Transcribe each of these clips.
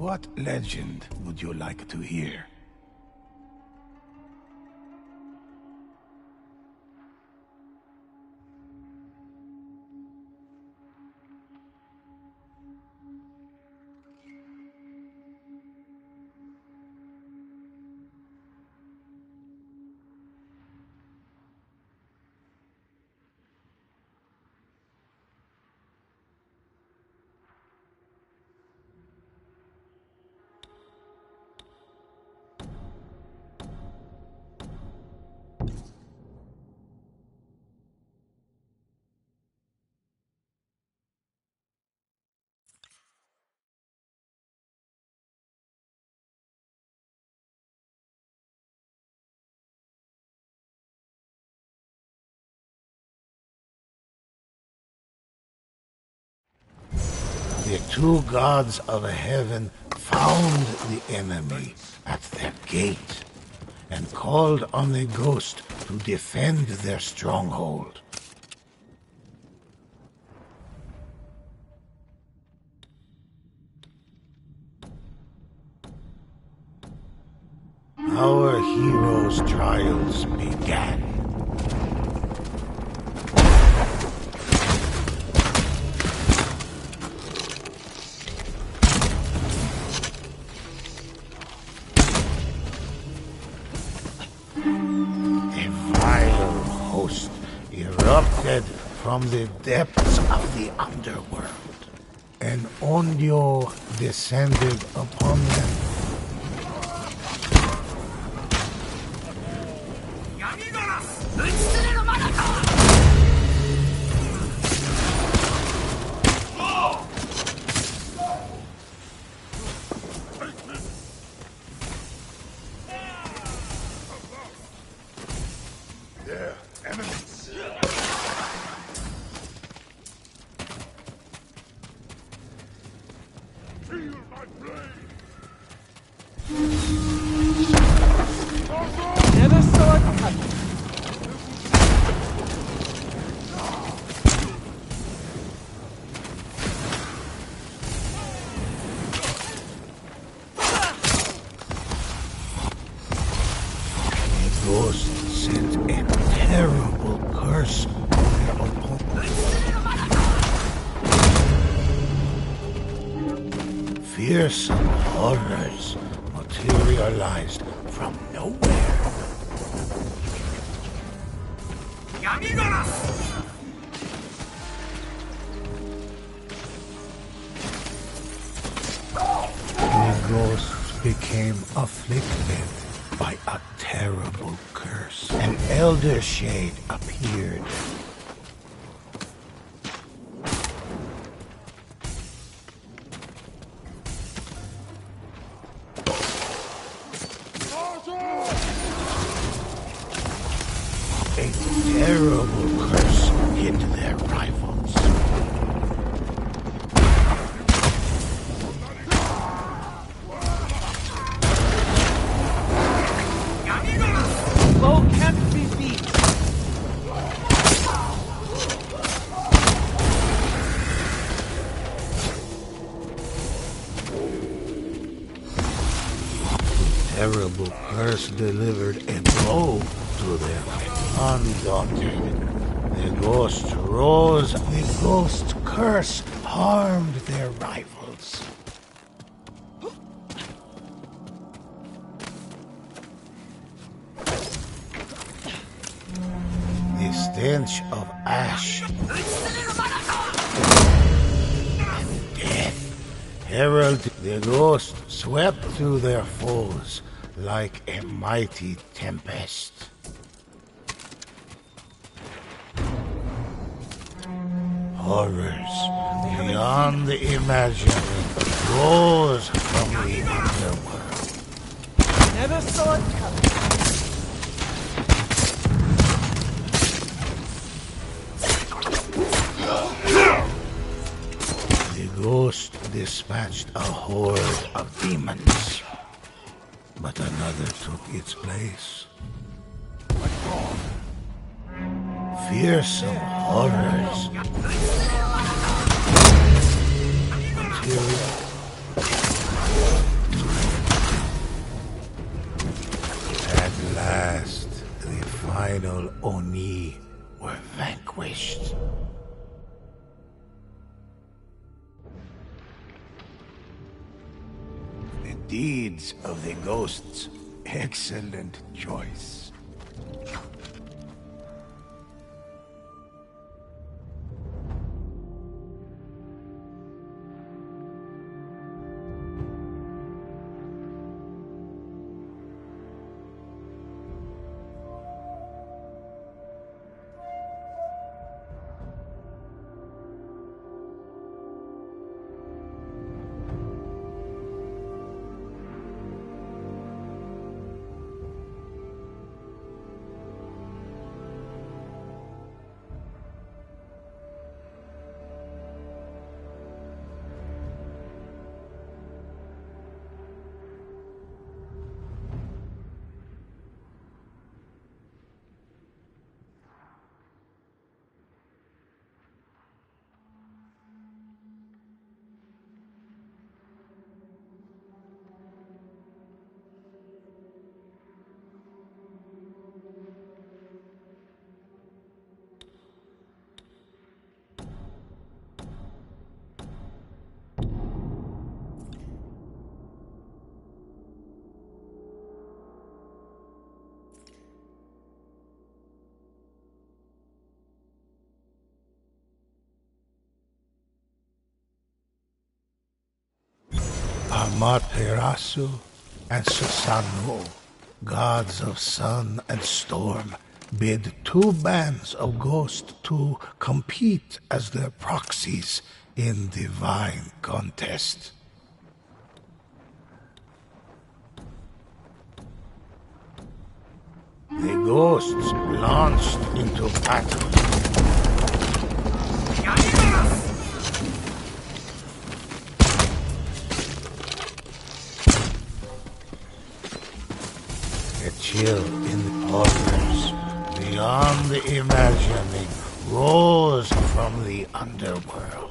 What legend would you like to hear? The two gods of heaven found the enemy at their gate and called on the ghost to defend their stronghold. Our hero's trials began. Erupted from the depths of the underworld, and Onyo descended upon them. There, enemies. Feel my blade! Never saw it coming. The ghost sent a terrible curse on their opponent. Fearsome horrors materialized from nowhere. The ghosts became afflicted by a terrible curse. An elder shade appeared. A terrible curse hit their rivals. Low can't be beat. Terrible curse delivered a blow to them. Undaunted, the ghost rose. The ghost curse harmed their rivals. The stench of ash and death heralded. The ghost swept through their foes like a mighty tempest. Horrors beyond the imagining rose from the underworld. Never saw it coming. The ghost dispatched a horde of demons, but another took its place. Fearsome horrors. Material At last, the final Oni were vanquished. The deeds of the ghosts. Excellent choice. Amaterasu and Susanoo, gods of sun and storm, bid two bands of ghosts to compete as their proxies in divine contest. The ghosts launched into battle. A chill in the corridors, beyond the imagining, rose from the underworld.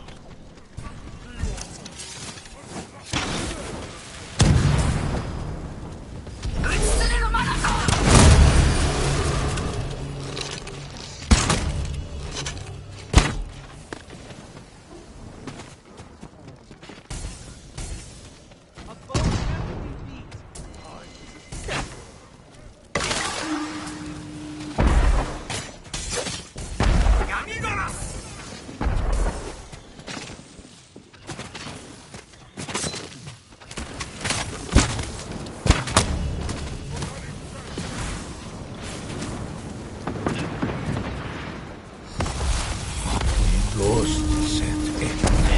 Ghost set a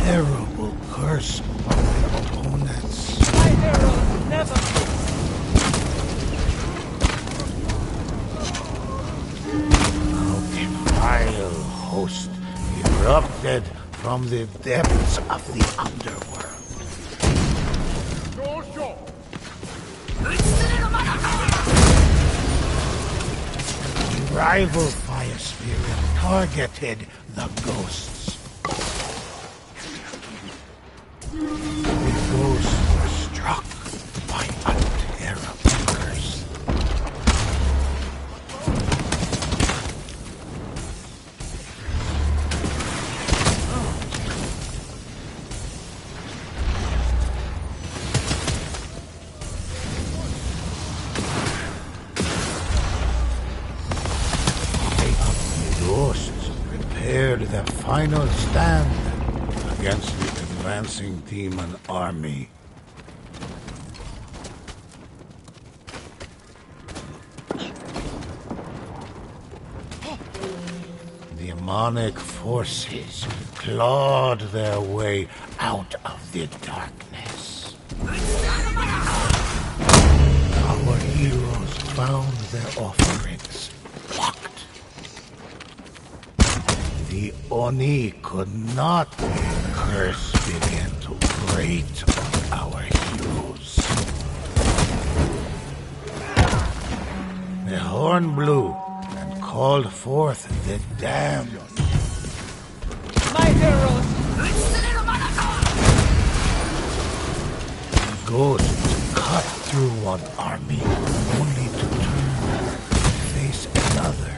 terrible curse on their opponents. My arrows never miss. A vile host erupted from the depths of the underworld. The rival fire spirit targeted the ghosts. The ghosts were struck by a terrible curse. The ghosts prepared their final stand against the advancing demon army. Demonic forces clawed their way out of the darkness. Our heroes found their offerings locked. The Oni could not. Curse began to grate on our heroes. The horn blew and called forth the damned. My arrows. The ghosts cut through one army, only to turn and face another.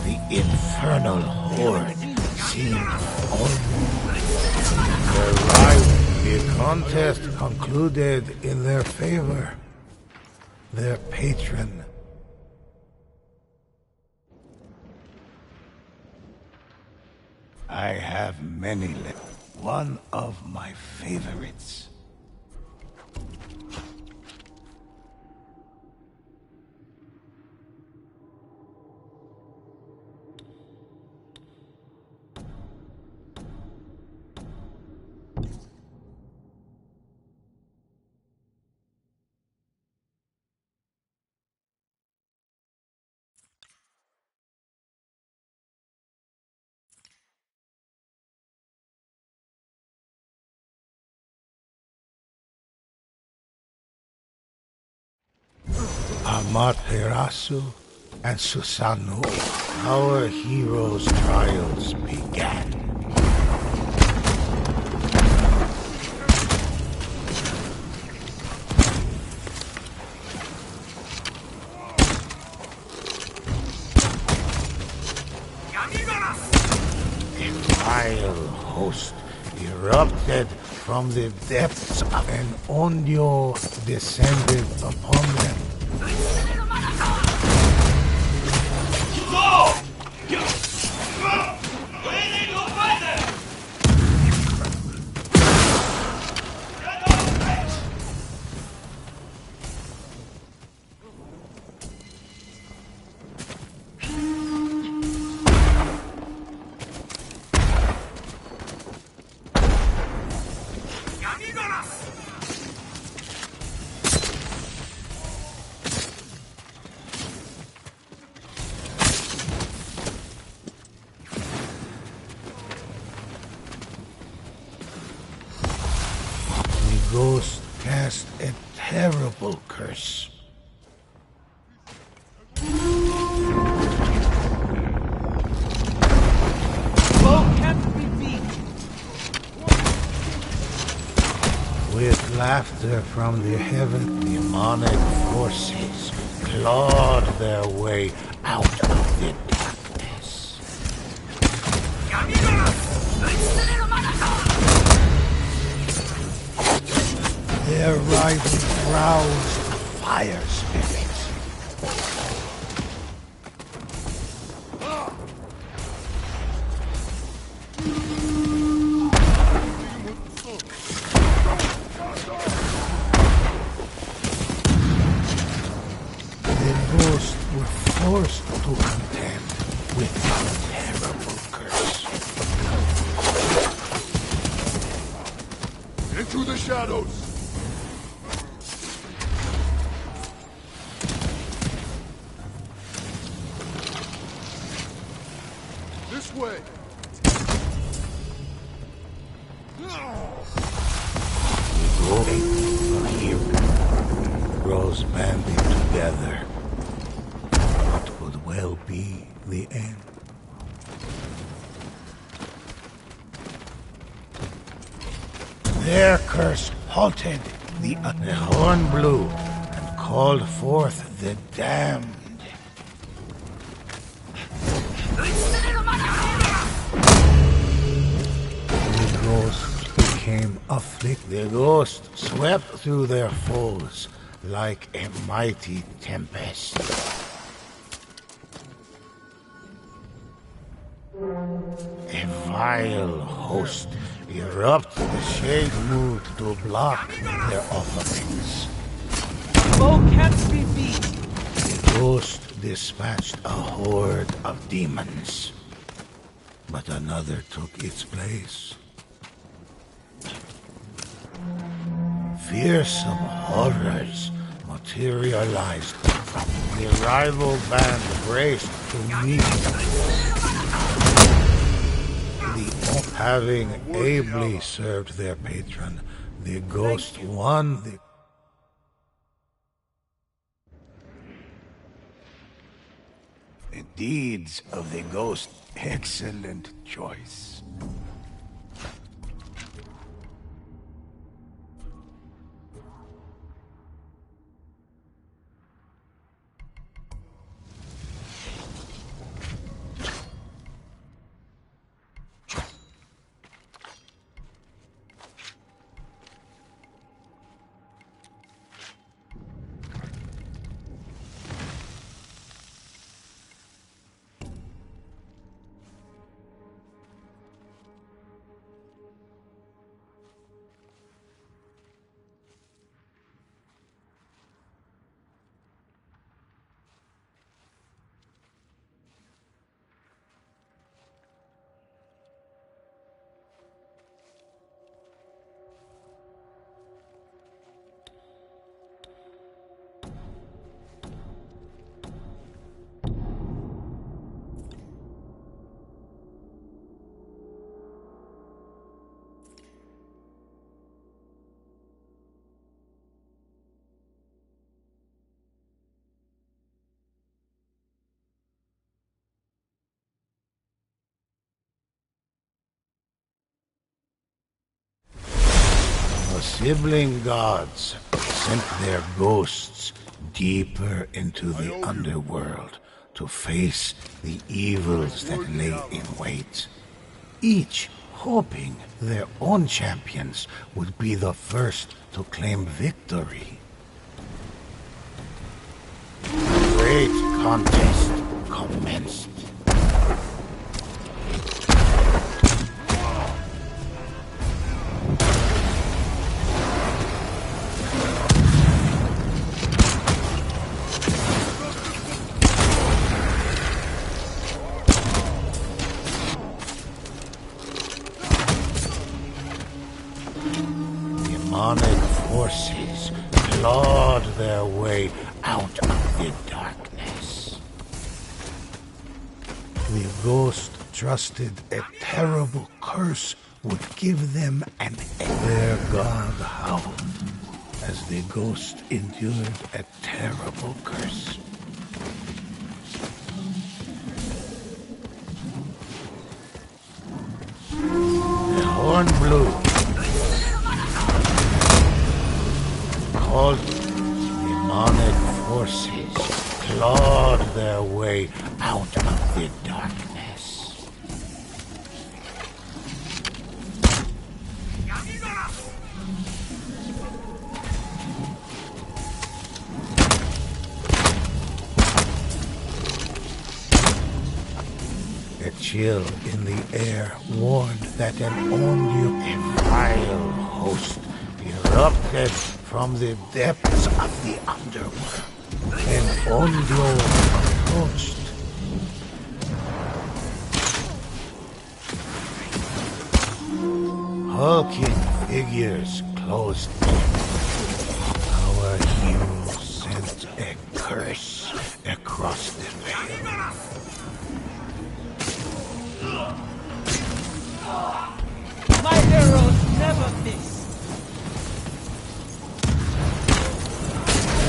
The infernal horde seemed almost their rival. The contest concluded in their favor. Their patron. I have many left. One of my favorites. Amaterasu and Susanoo, our heroes' trials began. A vile host erupted from the depths of an Onryo descended upon them. The ghost cast a terrible curse. Foe can't be beat. With laughter from the heaven, demonic forces clawed their way out of the darkness. Their rival roused a fire spirit. The ghosts were forced to contend with a terrible curse. Into the shadows! This way! Heroes banded together. What could well be the end? Their curse halted. The horn blew and called forth the damned. The ghosts became afflicted. The ghost swept through their foes like a mighty tempest. A vile host erupted. The shade moved to block their offerings. Foe can't be beat. The ghost dispatched a horde of demons, but another took its place. Fearsome horrors materialized. The rival band braced to meet. Having ably served their patron, the ghost won the deeds of the ghost. Excellent choice. sibling gods sent their ghosts deeper into the underworld to face the evils that lay in wait, each hoping their own champions would be the first to claim victory. The great contest commenced. Demonic forces clawed their way out of the darkness. The ghost trusted a terrible curse would give them an end. Their god howled as the ghost endured a terrible curse. The horn blew. Called demonic forces clawed their way out of the darkness. A chill in the air warned that an Onyu, a vile host, erupted from the depths of the underworld. An Onyo approached. Hulking figures closed in. Our hero sent a curse across the veil. My arrows never miss.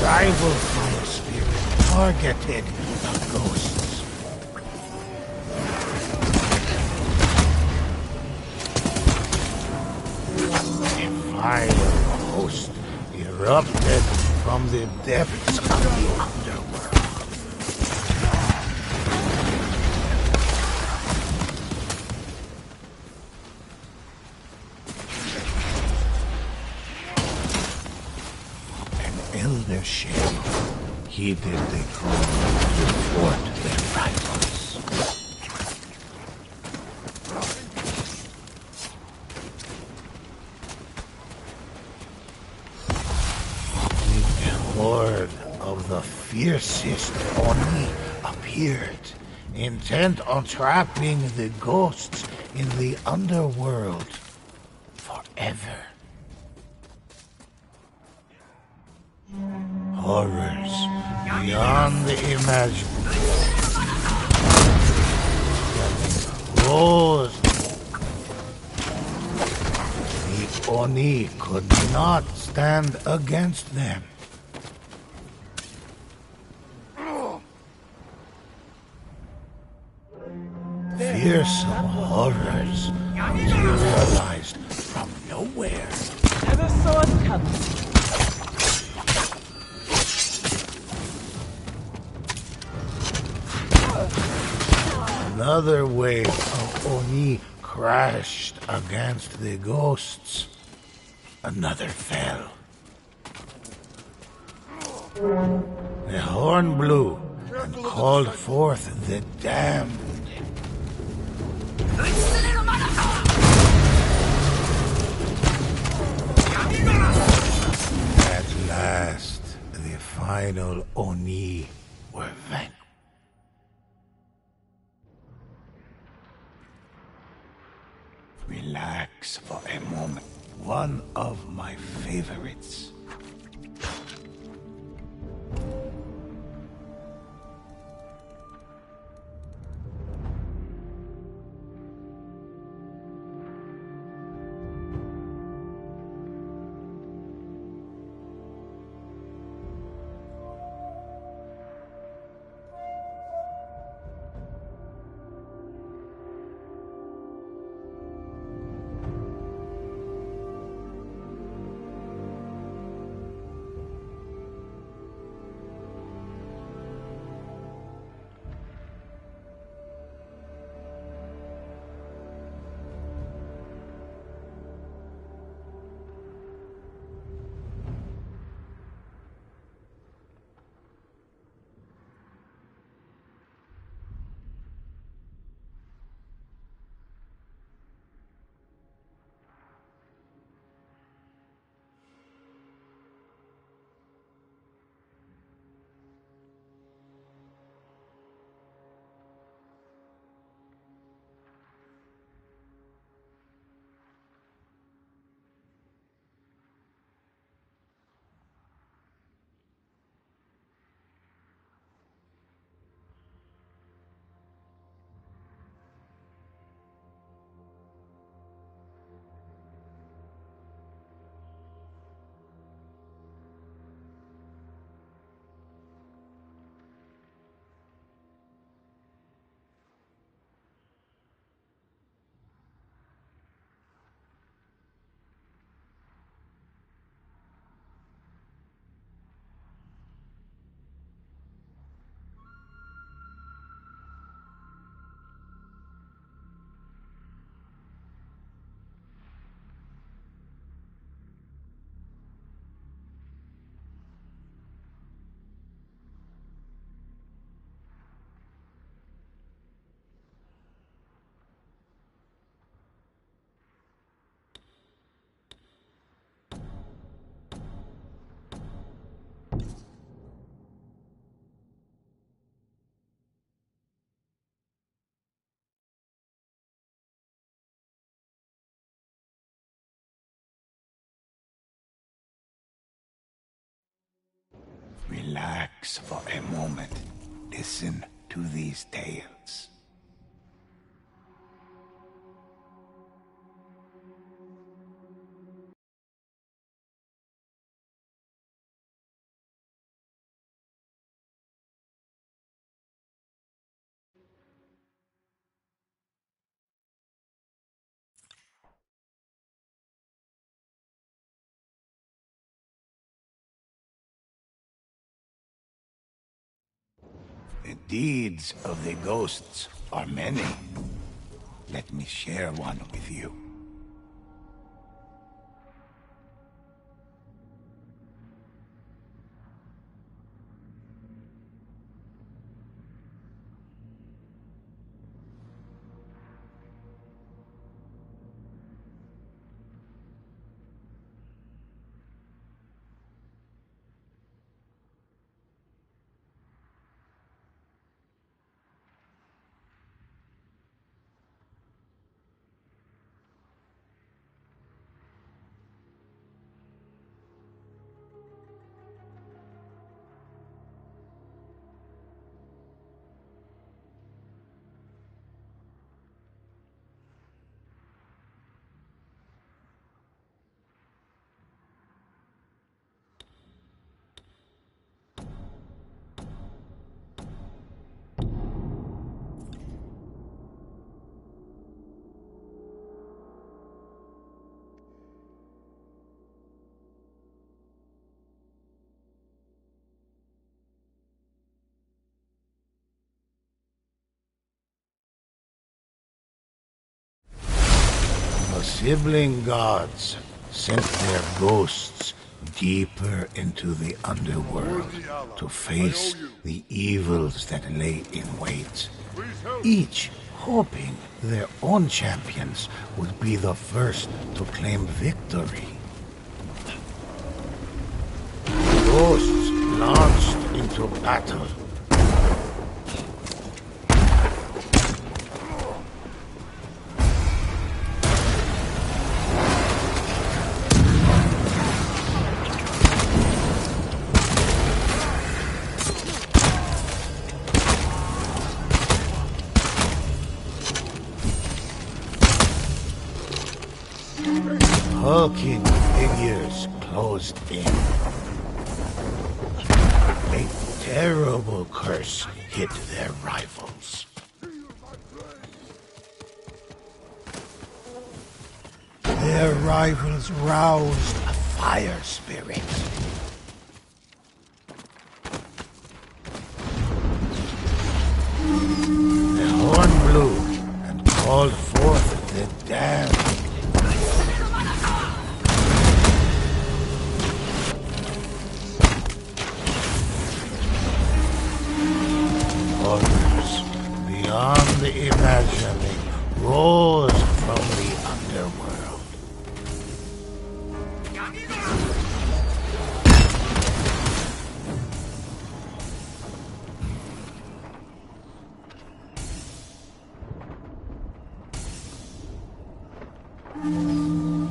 Rival fire spirit targeted the ghosts. A vile host erupted from the depths of the underworld. Elder Shade heeded the call to thwart their rivals. The horde of the fiercest Oni appeared, intent on trapping the ghosts in the underworld forever. Horrors beyond the imaginable rose. The Oni could not stand against them. Fearsome horrors materialized from nowhere. Never saw it coming. Another wave of Oni crashed against the ghosts. Another fell. The horn blew and called forth the damned. At last, the final Oni were vanquished. Relax for a moment. One of my favorites. Relax for a moment. Listen to these tales. The deeds of the ghosts are many. Let me share one with you. The sibling gods sent their ghosts deeper into the underworld to face the evils that lay in wait, each hoping their own champions would be the first to claim victory. Ghosts launched into battle. Hulking figures closed in. A terrible curse hit their rivals. Their rivals roused a fire spirit. The horn blew and called forth the damned. Others, beyond the imagining, rose from the underworld.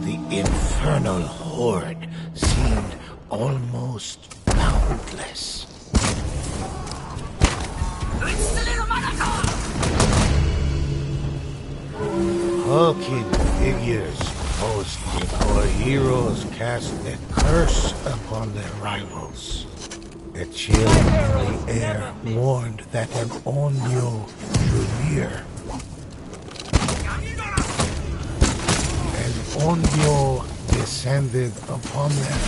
The infernal horde seemed almost boundless. Hulking figures posed before heroes cast a curse upon their rivals. A chill in the air warned that an Onyo drew near. An Onyo descended upon them.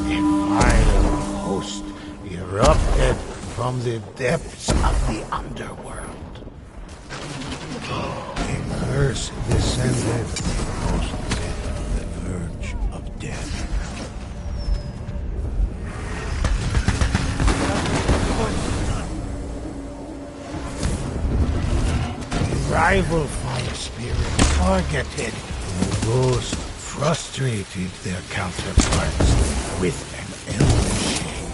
A violent host erupted from the depths of the underworld. A curse descended most at the verge of death. The rival fire spirit targeted. The ghost frustrated their counterparts with an elvish shame.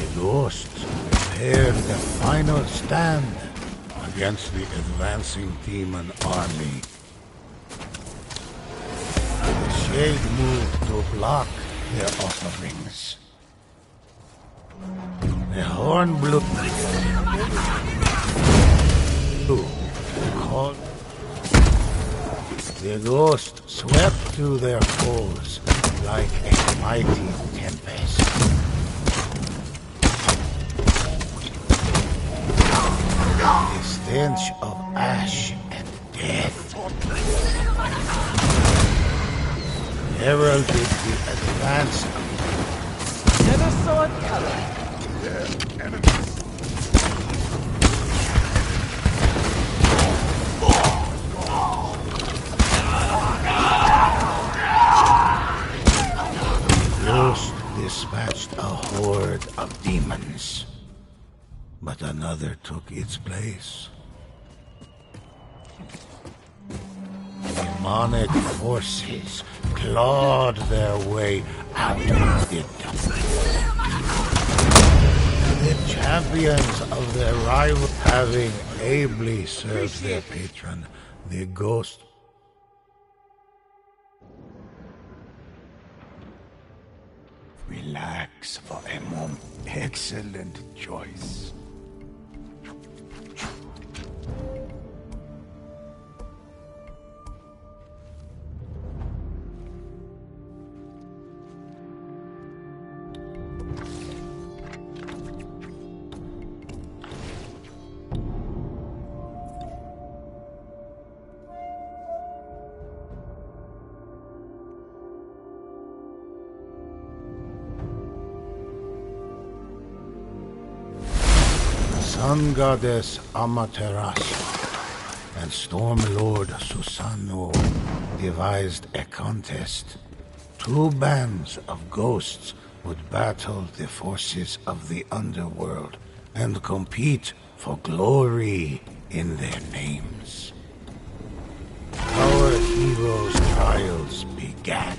The ghosts prepared the final stand against the advancing demon army. They'd moved to block their offerings. The horn blew. Called. The ghost swept through their foes like a mighty tempest. The stench of ash and death heralded the advance of Never saw it coming. Ghost dispatched a horde of demons, but another took its place. Demonic forces clawed their way out of the The champions of their rival, having ably served their patron, the ghost. Relax for a moment. Excellent choice. Sun Goddess Amaterasu and Storm Lord Susanoo devised a contest. Two bands of ghosts would battle the forces of the underworld and compete for glory in their names. Our heroes' trials began.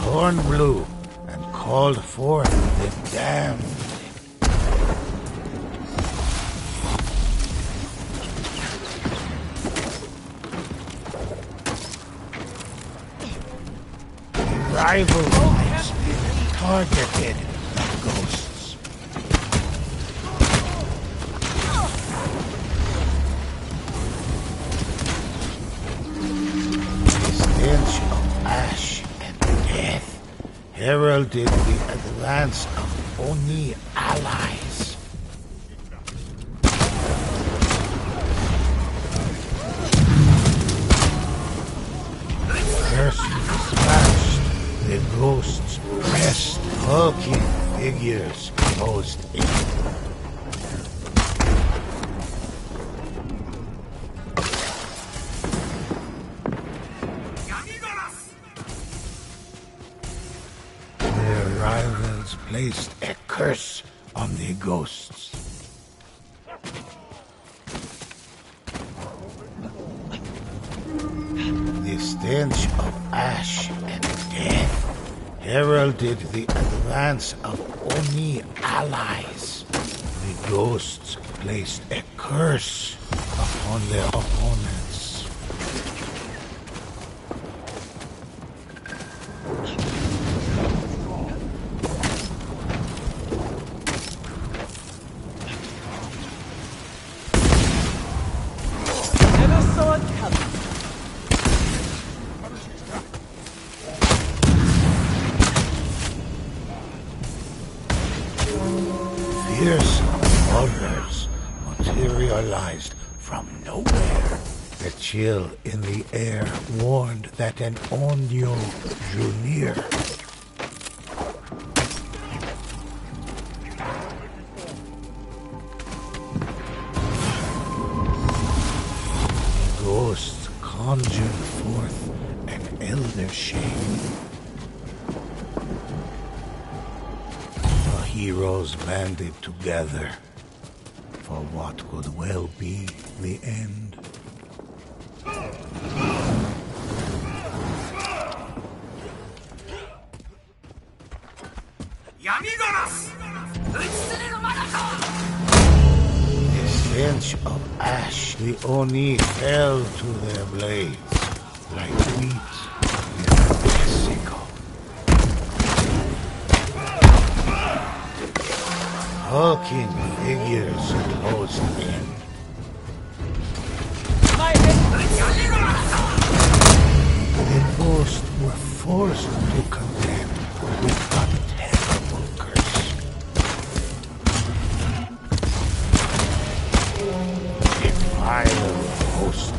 Horn blew and called forth the damned. The rival knights targeted the ghosts. The stench of ash and death heralded the advance of Oni allies. First dispatched, the ghosts pressed hulking figures closed in. Rivals placed a curse on the ghosts. The stench of ash and death heralded the advance of Oni allies. The ghosts placed a curse upon their opponents. Fierce horrors materialized from nowhere. The chill in the air warned that an Onyo drew near. Ghosts conjured forth an elder shade. Heroes banded together for what could well be the end. The stench of ash, the Oni fell to their blades like wheat in a sickle. Hulking figures closed in. The ghosts were forced to contend with a terrible curse. A vile host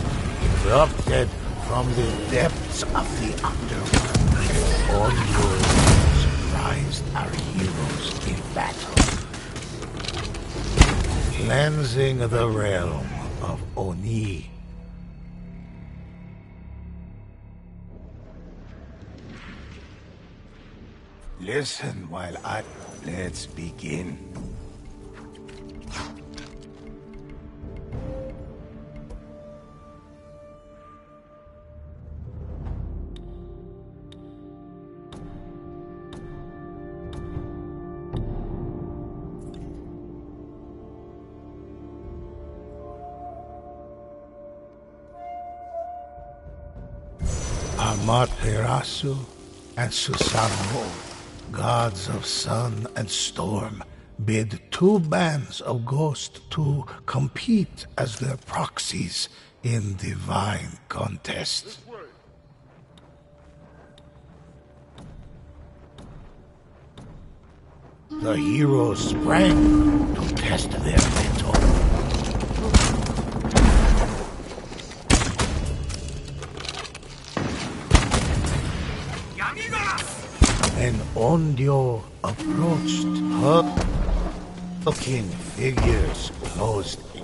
erupted from the depths of the underworld, and onward surprised our heroes in battle, cleansing the realm of Oni. Listen while let's begin. Amaterasu and Susanoo, gods of sun and storm, bid two bands of ghosts to compete as their proxies in divine contest. The heroes sprang to test their mettle. When Onryo approached, hulking figures closed in.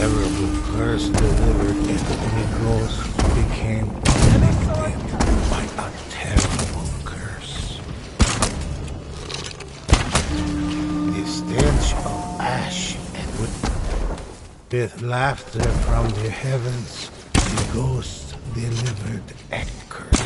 Terrible curse delivered into the ghost became afflicted by a terrible curse. The stench of ash and with laughter from the heavens, the ghost delivered a curse.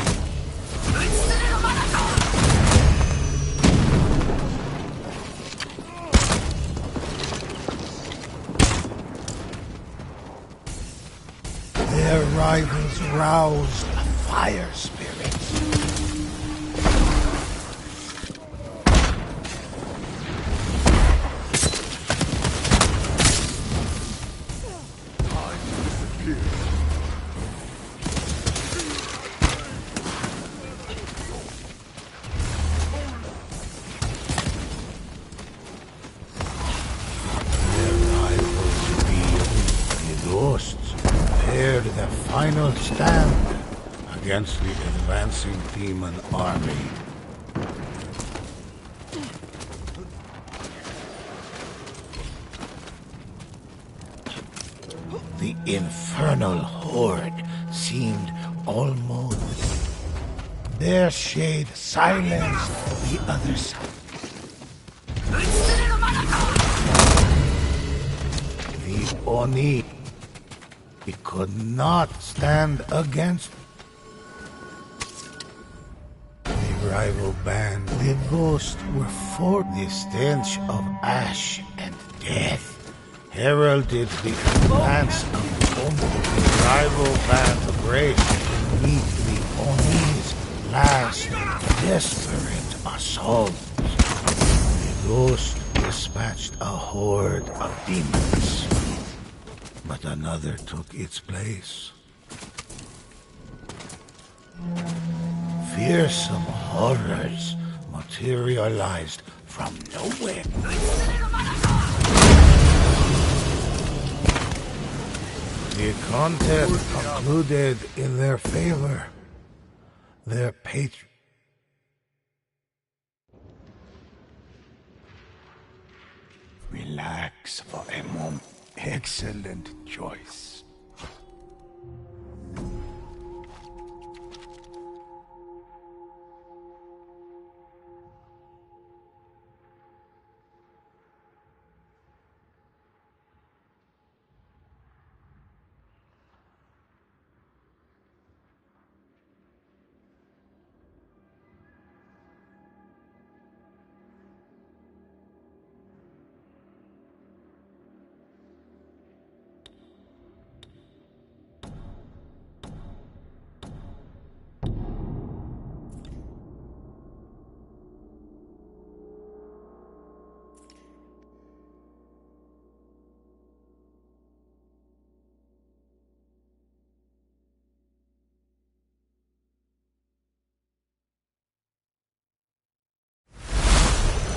Their rivals roused fire spirits. Their rivals be the ghosts prepared their final stand against the advancing demon army. The infernal horde seemed almost. Their shade silenced the other side. The Oni could not stand against the rival band. The ghosts were for the stench of ash and death heralded the advance of Oni. The rival band braced to meet the Oni's last desperate assault. The ghost dispatched a horde of demons, but another took its place. Fearsome horrors materialized from nowhere. The contest concluded in their favor. Their patron. Relax for a moment. Excellent choice.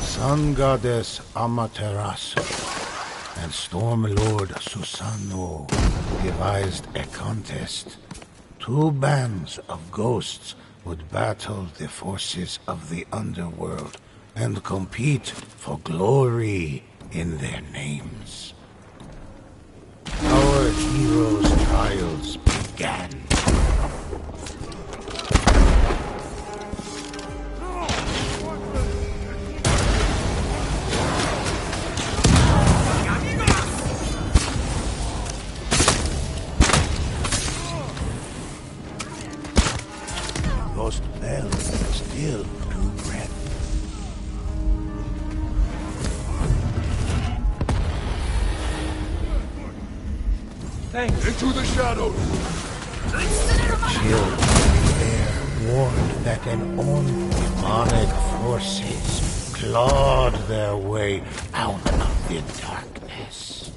Sun Goddess Amaterasu and Storm Lord Susanoo devised a contest. Two bands of ghosts would battle the forces of the underworld and compete for glory in their names. Our heroes' trials began. Ghost Bell still drew breath. Thanks. Into the shadows! Chill air warned that an demonic forces clawed their way out of the darkness.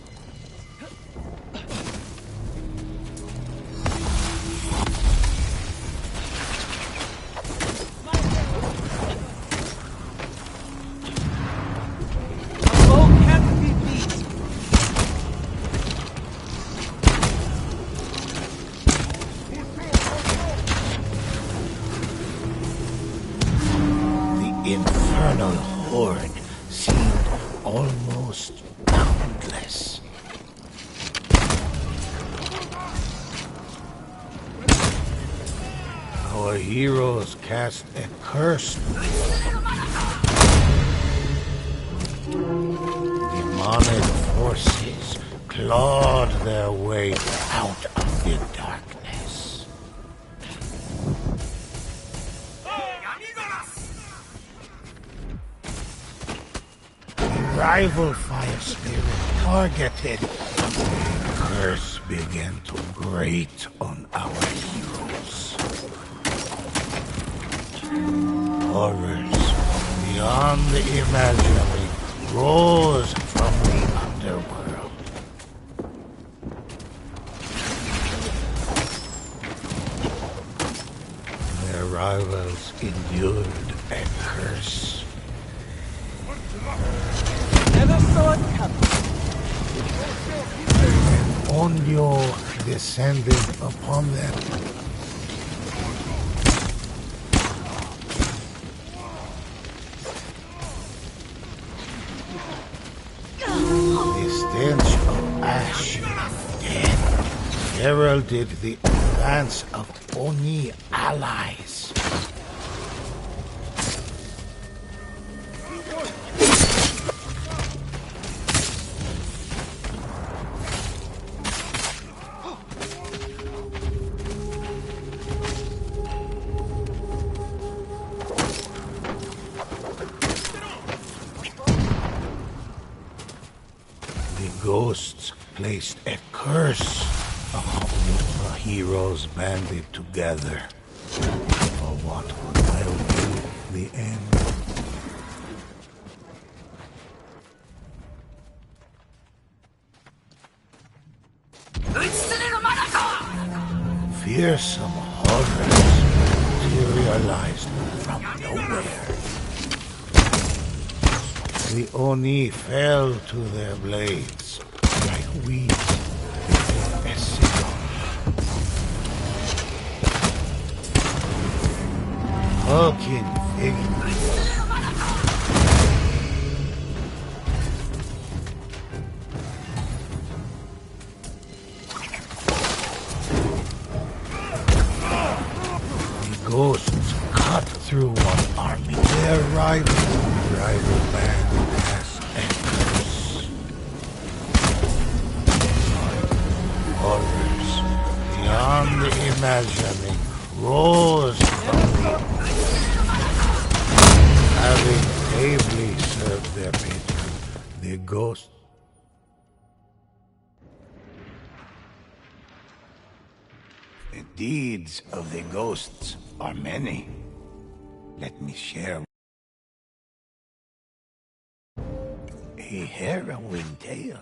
Foe can't be beat. The infernal horde seemed almost boundless. Our heroes cast a curse. Demonic forces clawed their way out of the darkness. A rival fire spirit targeted. The curse began to grate on our heroes. Horrors beyond the imaginary rose from the underworld. Their rivals endured a curse. Never saw it coming. Onyo descended upon them. The stench of ash and death heralded the advance of Oni allies. The ghosts placed a curse upon the heroes banded together for what would well be the end. Fearsome horrors materialized from nowhere. The Oni fell to their blades like weeds before a sickle. Hulking figures. The ghosts cut through one army. Their rival band has echoes. Horrors beyond imagining rose from the having ably served their patron, the ghost. The deeds of the ghosts are many. Let me share a harrowing tale.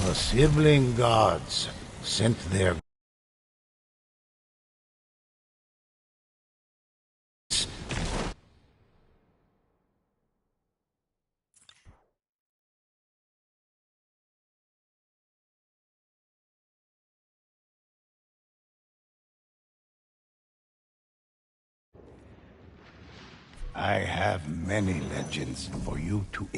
The sibling gods sent their I have many legends for you to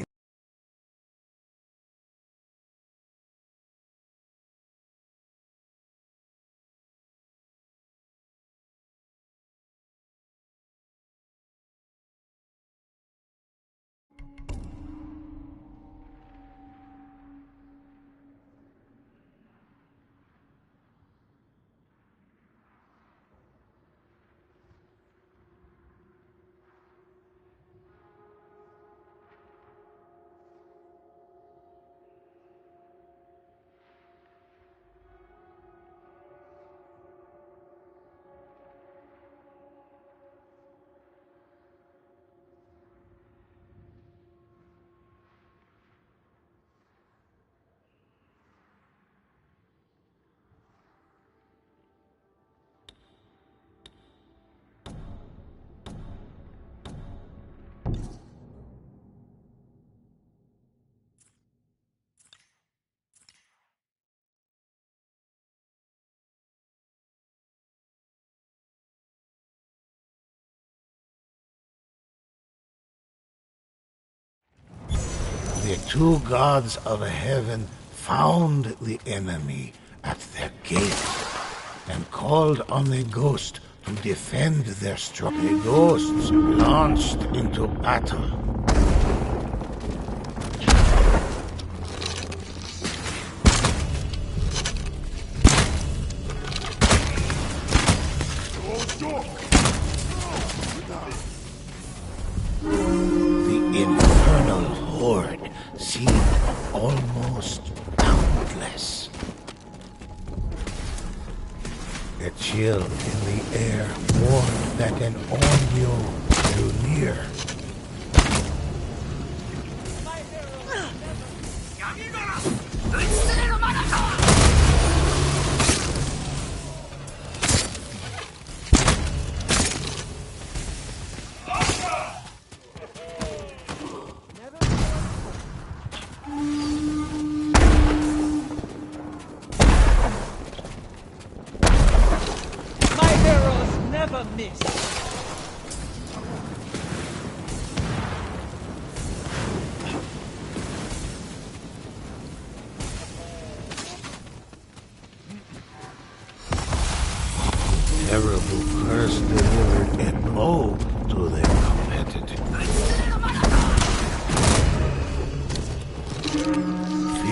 The two gods of heaven found the enemy at their gate and called on the ghost to defend their strong. The ghosts launched into battle. The infernal horde seemed almost boundless. A chill in the air warned that an Onyo drew near. My heroes never miss. Terrible curse delivered a blow to their competitor.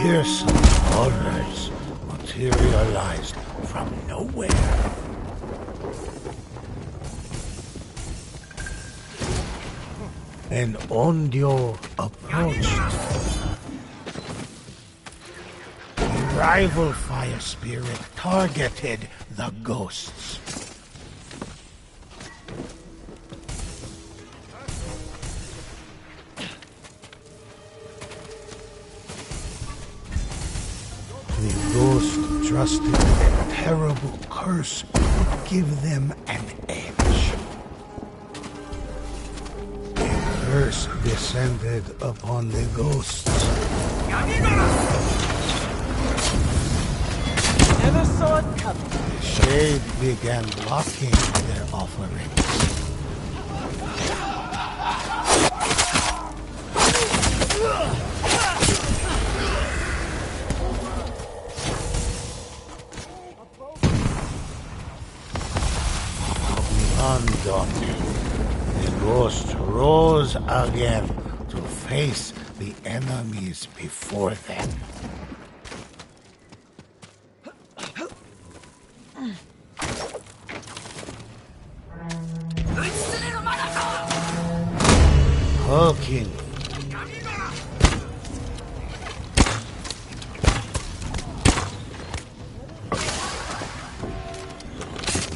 fearsome horrors materialized from nowhere. An Ondio approached. A rival fire spirit targeted the ghosts. The ghost trusted a terrible curse would give them an edge. A curse descended upon the ghosts. Never saw it coming. The shade began blocking their offerings. Undaunted, the ghost rose again to face the enemies before them. Hulking,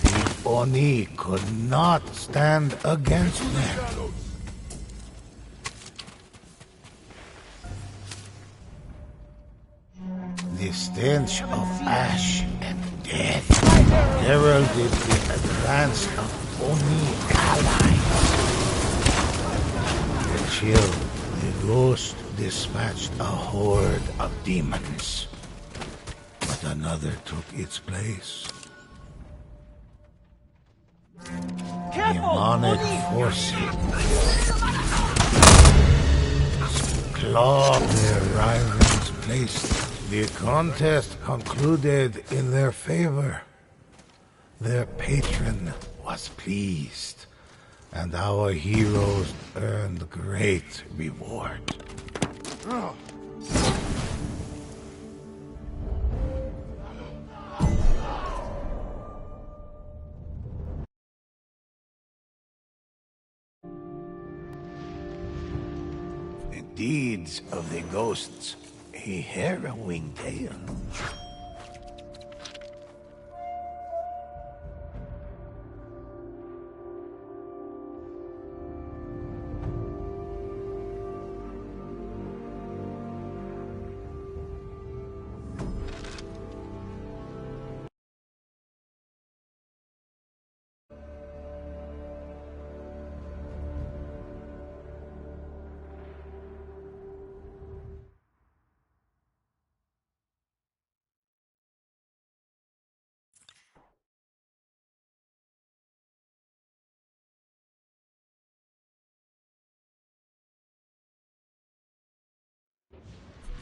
the Oni could not stand against them. The stench of ash and death heralded the advance of Oni allies. The chill, the ghost dispatched a horde of demons. But another took its place. Careful! Demonic Oni! forces clawed their rivals' place. The contest concluded in their favor. Their patron was pleased, and our heroes earned great reward. The deeds of the ghosts, a harrowing tale.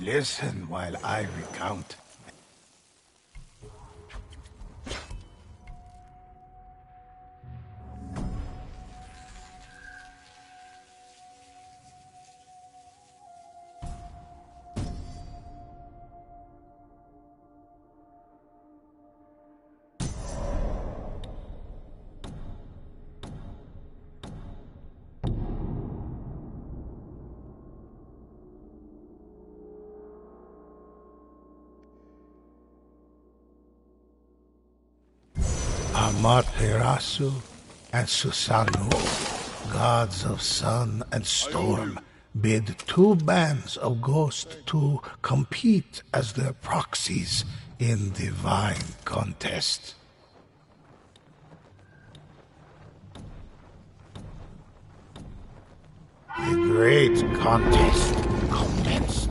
Listen while I recount. Amaterasu and Susanoo, gods of sun and storm, bid two bands of ghosts to compete as their proxies in divine contest. The great contest commenced.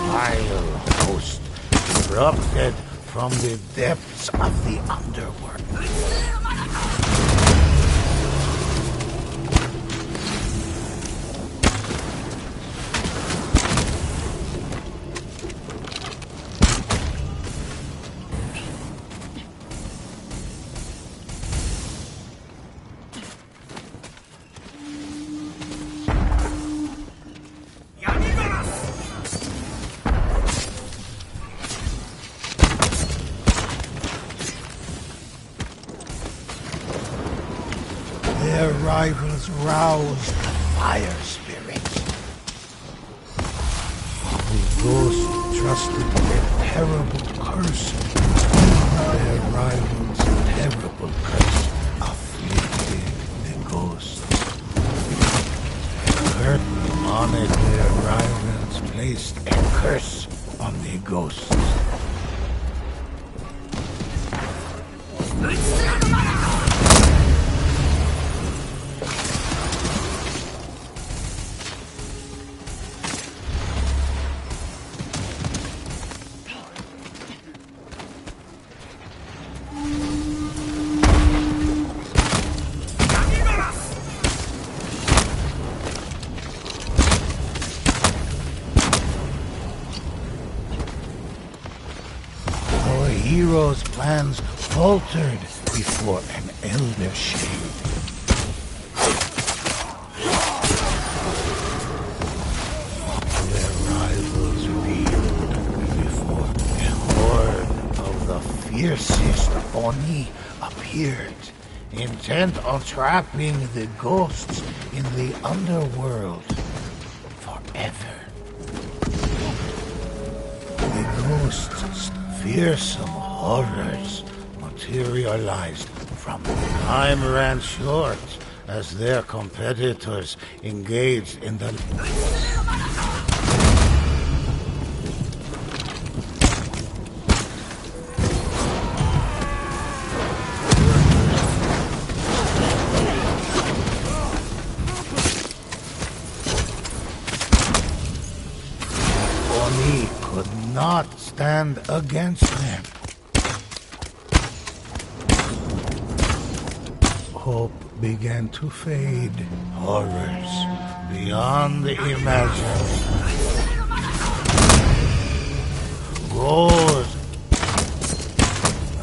Vile host erupted from the depths of the underworld. rivals roused the fire spirits. The ghost trusted a terrible curse. Their rivals' terrible curse afflicted the ghosts. On it, their rivals placed a curse on the ghosts. Heroes' plans faltered before an elder shade. Their rivals reeled before a horde of the fiercest Oni appeared, intent on trapping the ghosts in the underworld forever. The ghosts' fearsome horrors materialized from time ran short as their competitors engaged in the Oni could not stand against them. Hope began to fade. Horrors beyond the imagining rose.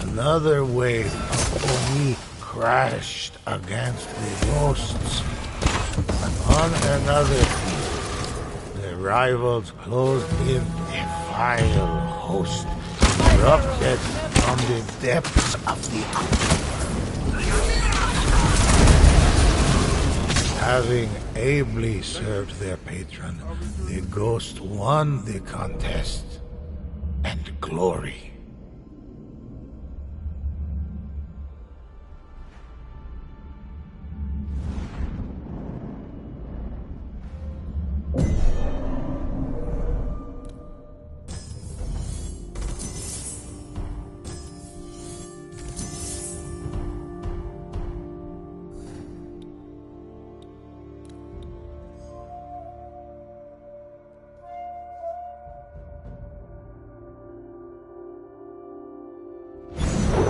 Another wave of Oni crashed against the ghosts. And on another field, the rivals closed in a vile host erupted from the depths of the underworld. Having ably served their patron, the ghost won the contest and glory.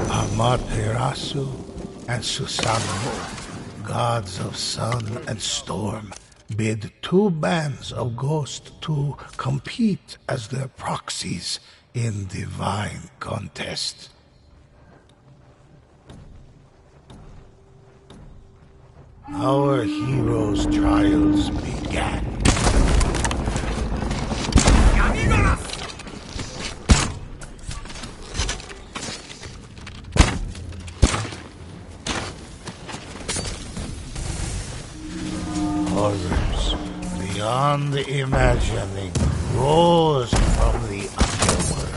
Amaterasu and Susanoo, gods of sun and storm, bid two bands of ghosts to compete as their proxies in divine contest. Our heroes' trials began. Horrors beyond the imagining rose from the underworld.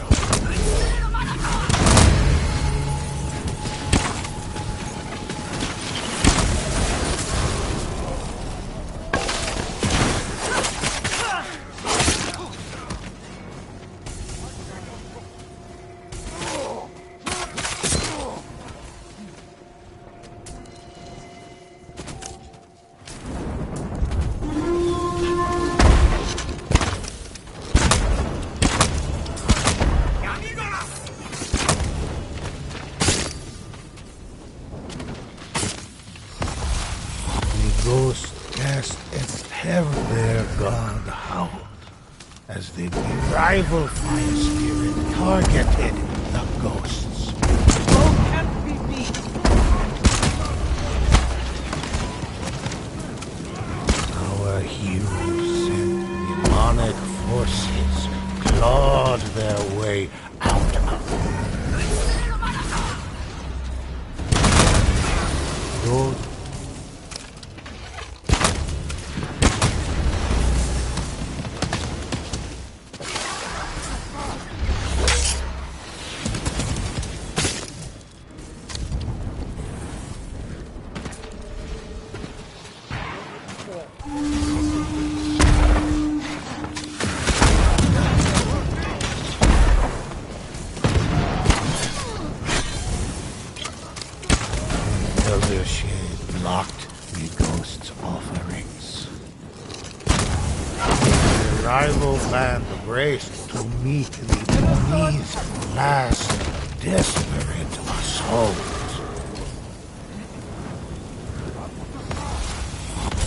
Ghost cast a terror. Their god howled as the rival fire spirit targeted the ghosts. Foe can't be beat. Our heroes sent demonic forces clawed their way out of Those Elder Shade blocked the ghost's offerings. The rival band raced to meet the enemy's last desperate assault.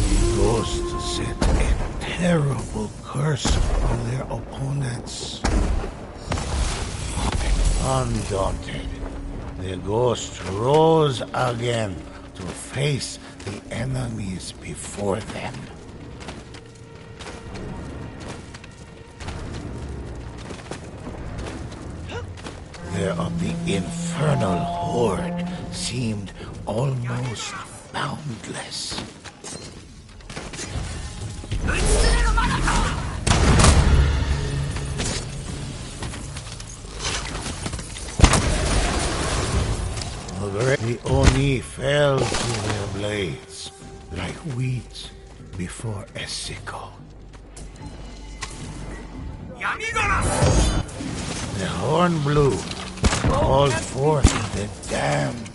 The ghosts set a terrible curse on their opponents. Undaunted, the ghosts rose again to face the enemies before them. There of the infernal horde seemed almost boundless. The Oni fell to their blades like wheat before a sickle. The horn blew, called forth the damned.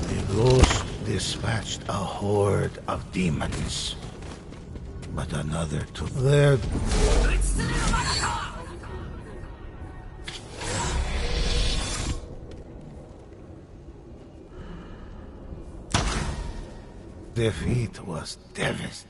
The ghost dispatched a horde of demons, but another took their... Defeat was devastating.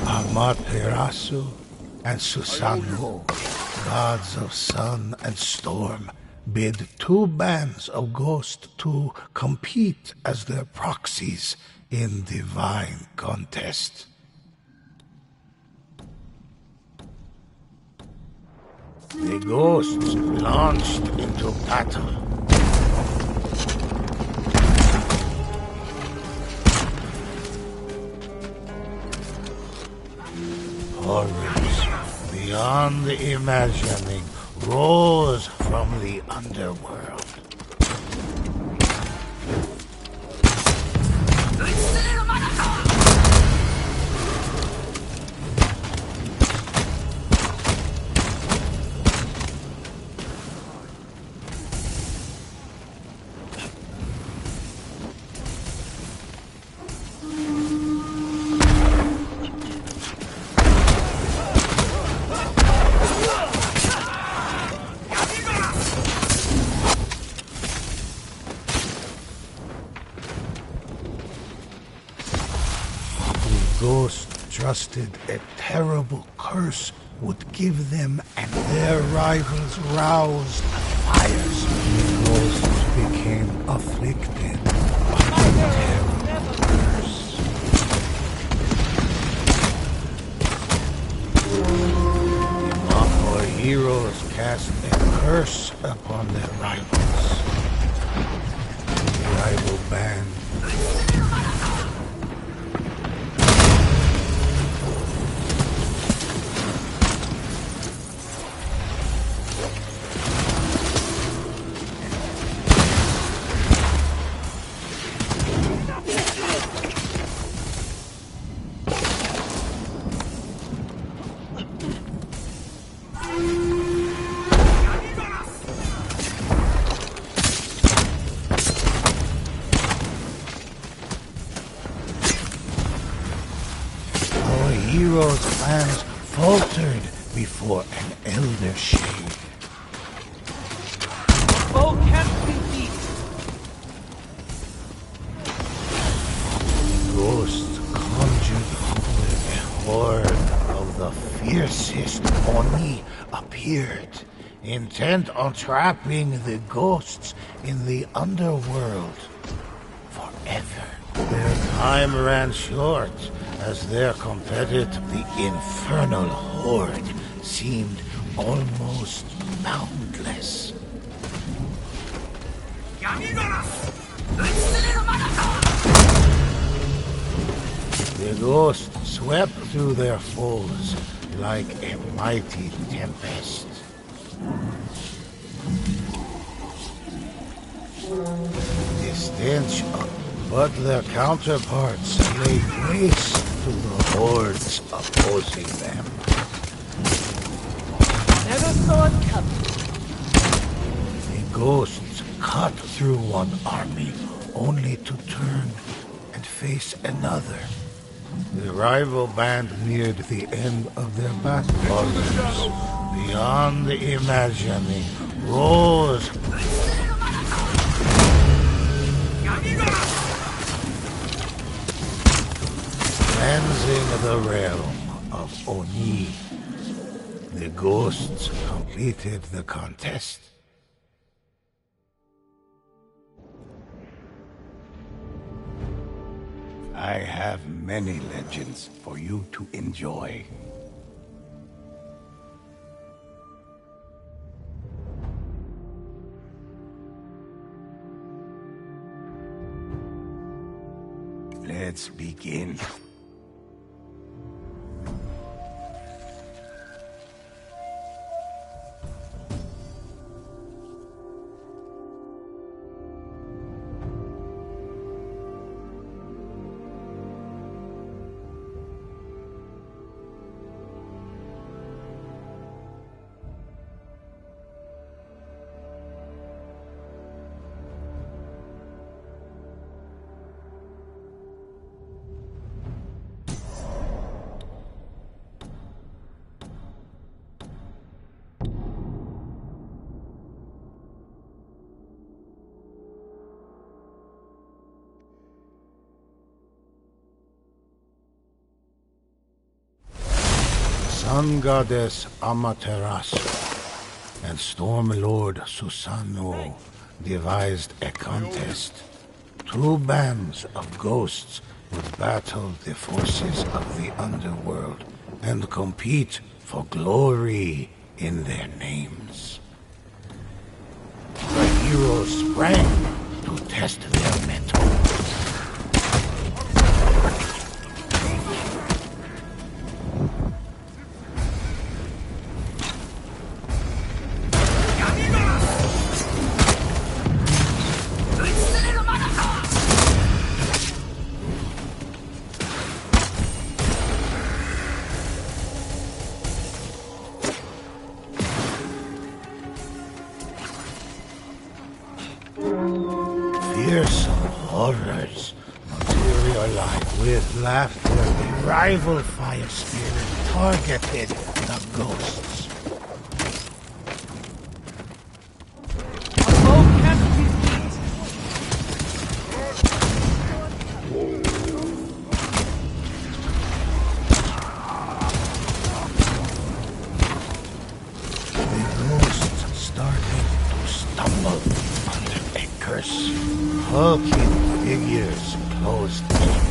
Amaterasu and Susanoo, gods of sun and storm, bid two bands of ghosts to compete as their proxies in divine contest. The ghosts launched into battle. Horrors beyond imagining rose from the underworld. Ghosts trusted a terrible curse would give them and their rivals roused fires. The ghosts became afflicted by the terrible curse. The Mako heroes cast a curse upon their rivals. The rival band heroes' plans faltered before an elder shade. Foe can't be beat. Ghosts conjured a horde of the fiercest Oni appeared, intent on trapping the ghosts in the underworld forever. Their time ran short as their competitor, the infernal horde, seemed almost boundless. The ghost swept through their foes like a mighty tempest. The stench of, but their counterparts laid waste to the hordes opposing them. Never saw it coming. The ghosts cut through one army, only to turn and face another. The rival band neared the end of their battle. Volumes beyond the imagining rose. Cleansing the realm of Oni. The ghosts completed the contest. I have many legends for you to enjoy. Let's begin. Sun Goddess Amaterasu and Storm Lord Susanoo devised a contest. Two bands of ghosts would battle the forces of the underworld and compete for glory in their names. The heroes sprang to test their mettle. Fearsome horrors materialized with laughter. The rival fire spirit targeted the ghosts. A foe can't be beat. The ghosts started to stumble under a curse. Hulking figures closed in.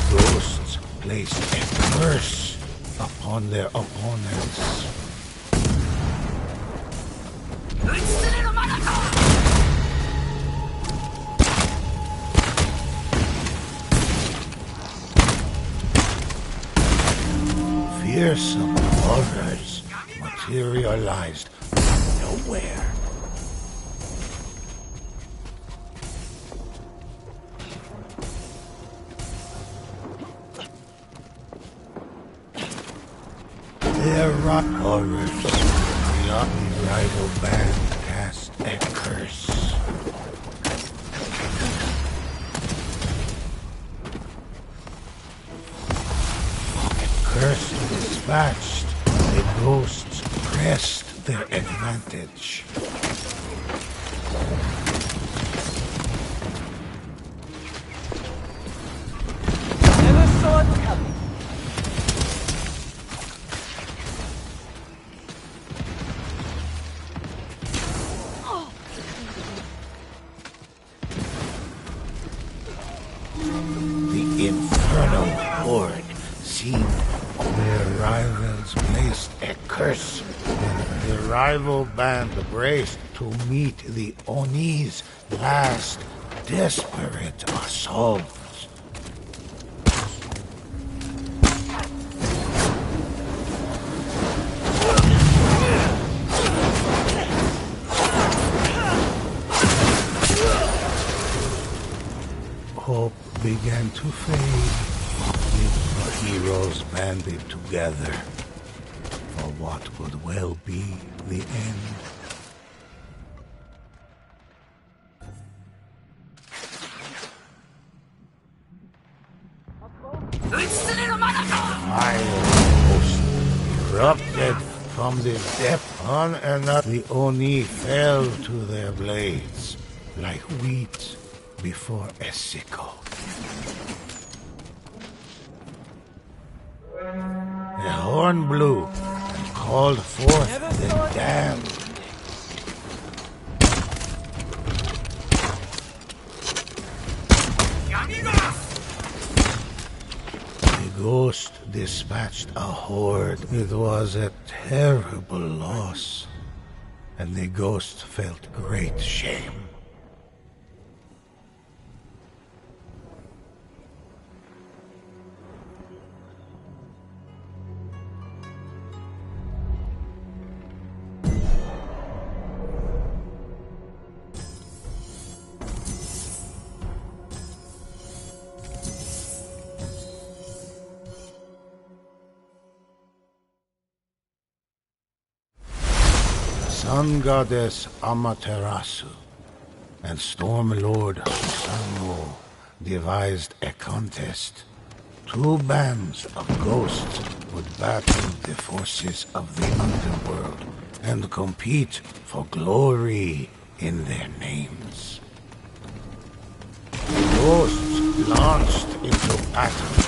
Ghosts placed a curse upon their opponents. Fearsome horrors materialized from nowhere. Their rock horrors, the unrival band cast a curse. Curse dispatched, the ghosts pressed their advantage. Never saw it coming. The infernal horde seemed their rivals' place cast a curse, and the rival band braced to meet the Oni's last desperate assault. Hope began to fade with the heroes banded together for what could well be the end. Fire host erupted from the depth on another. The Oni fell to their blades like wheat before a sickle. The horn blew and called forth the damned. The ghost dispatched a horde. It was a terrible loss, and the ghost felt great shame. Sun Goddess Amaterasu and Storm Lord Susanoo devised a contest. Two bands of ghosts would battle the forces of the underworld and compete for glory in their names. Ghosts launched into battle.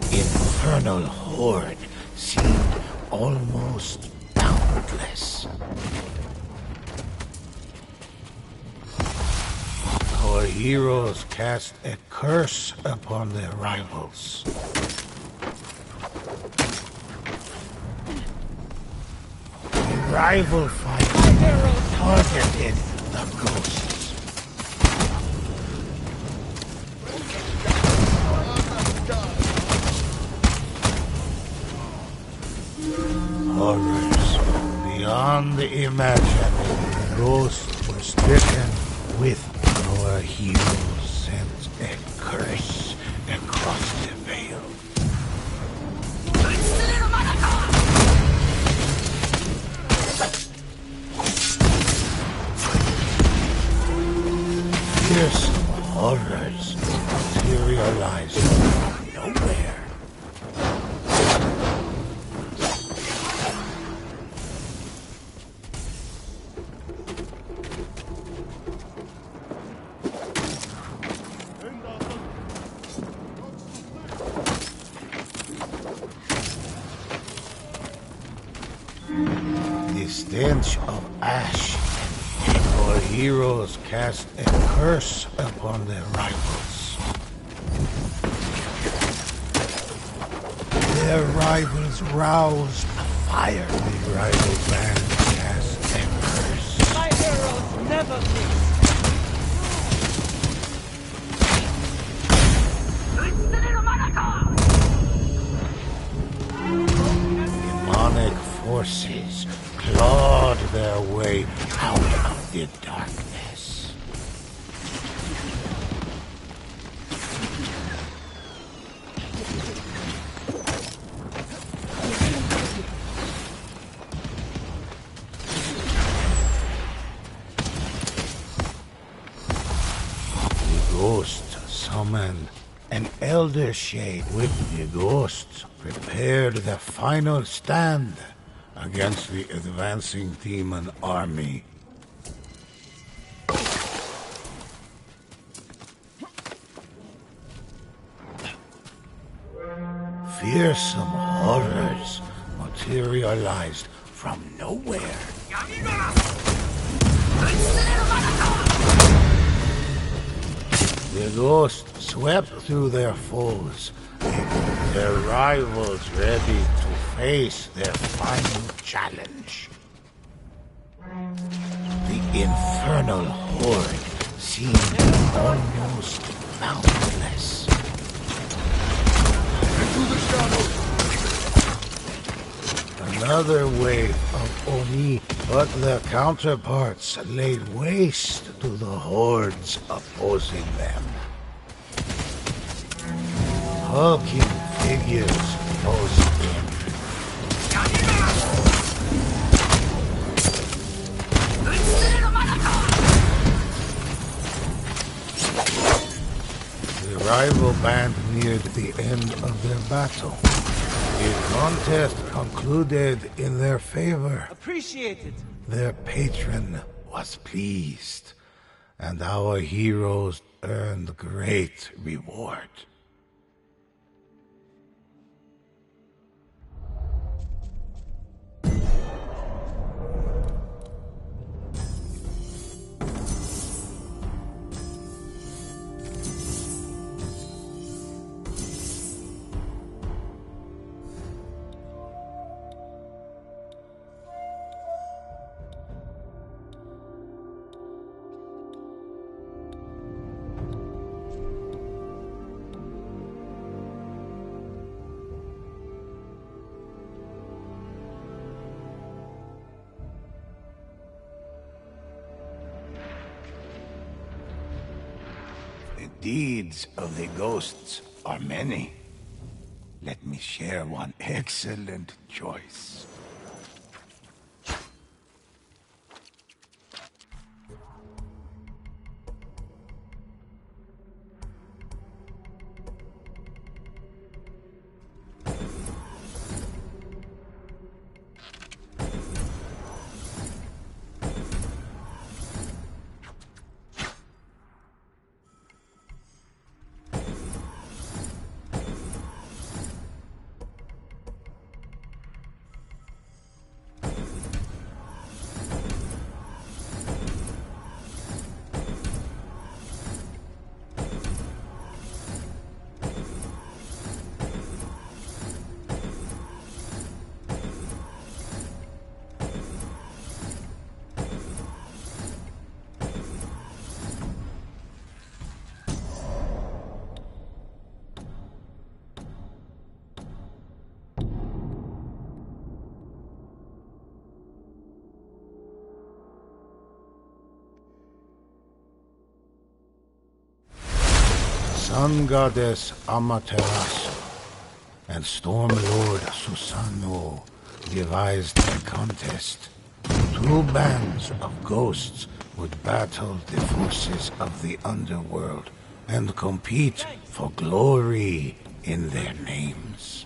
Infernal horde seemed almost boundless. Our heroes cast a curse upon their rivals. The rival fight targeted the ghosts. Horrors beyond imagining. Ghosts were stricken with our heroes sent a curse across the veil. Fearsome horrors materialized from nowhere. The stench of ash, our heroes cast a curse upon their rivals. Their rivals roused a fire. The rival band cast a curse. My arrows never miss. Demonic forces clawed their way out of the darkness. The ghost summoned an elder shade. With the ghosts prepared the final stand against the advancing demon army. fearsome horrors materialized from nowhere. The ghost swept through their foes, making their rivals ready to face their final challenge. The infernal horde seemed almost boundless. Into the shadows! Another wave of Oni, but their counterparts laid waste to the hordes opposing them. Hulking figures closed in. The rival band neared the end of their battle. The contest concluded in their favor. Appreciate it. Their patron was pleased, and our heroes earned great reward. The deeds of the ghosts are many. Let me share one excellent choice. Sun Goddess Amaterasu and Storm Lord Susanoo devised a contest. Two bands of ghosts would battle the forces of the underworld and compete for glory in their names.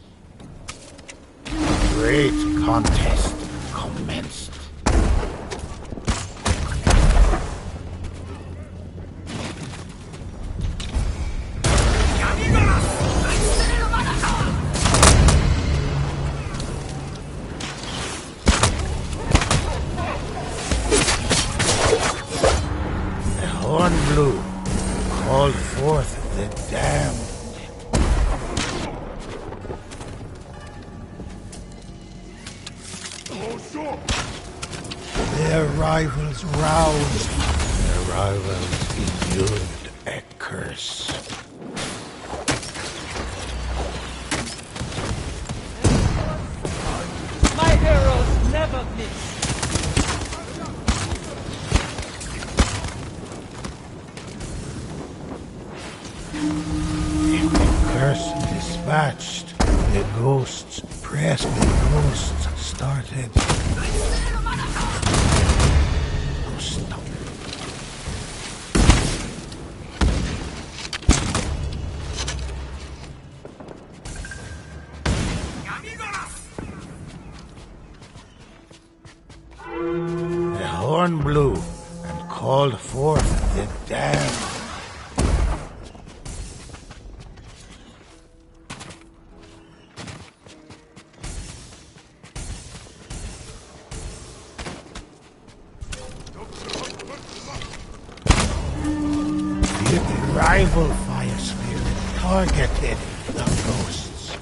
A great contest commenced. Horn blew, called forth the damned. Their rivals roused. Their rivals endured a curse. My heroes never miss. Curse dispatched, the ghosts pressed, the ghosts started to stop. The horn blew and called forth the damned. evil fire spirit targeted the ghosts.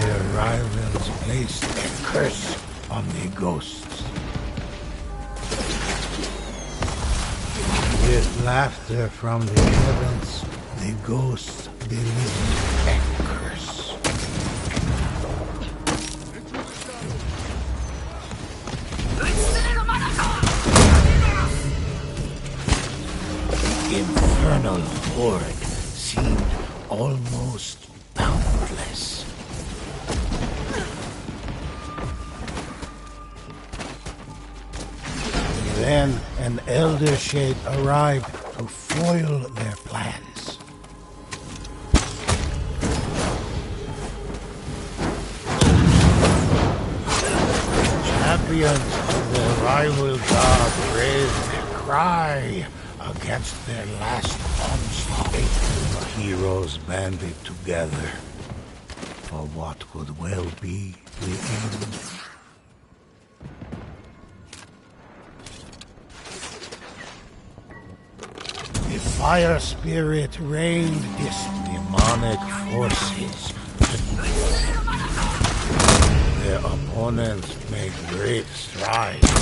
Their rivals placed a curse on the ghosts. With laughter from the heavens, the ghosts delivered a curse. The infernal horde seemed almost boundless. Then an elder shade arrived to foil their plans. Champions of the rival god raised a cry against their last onslaught. The heroes banded together for what could well be the end. The fire spirit rained his demonic forces. Their opponents made great strides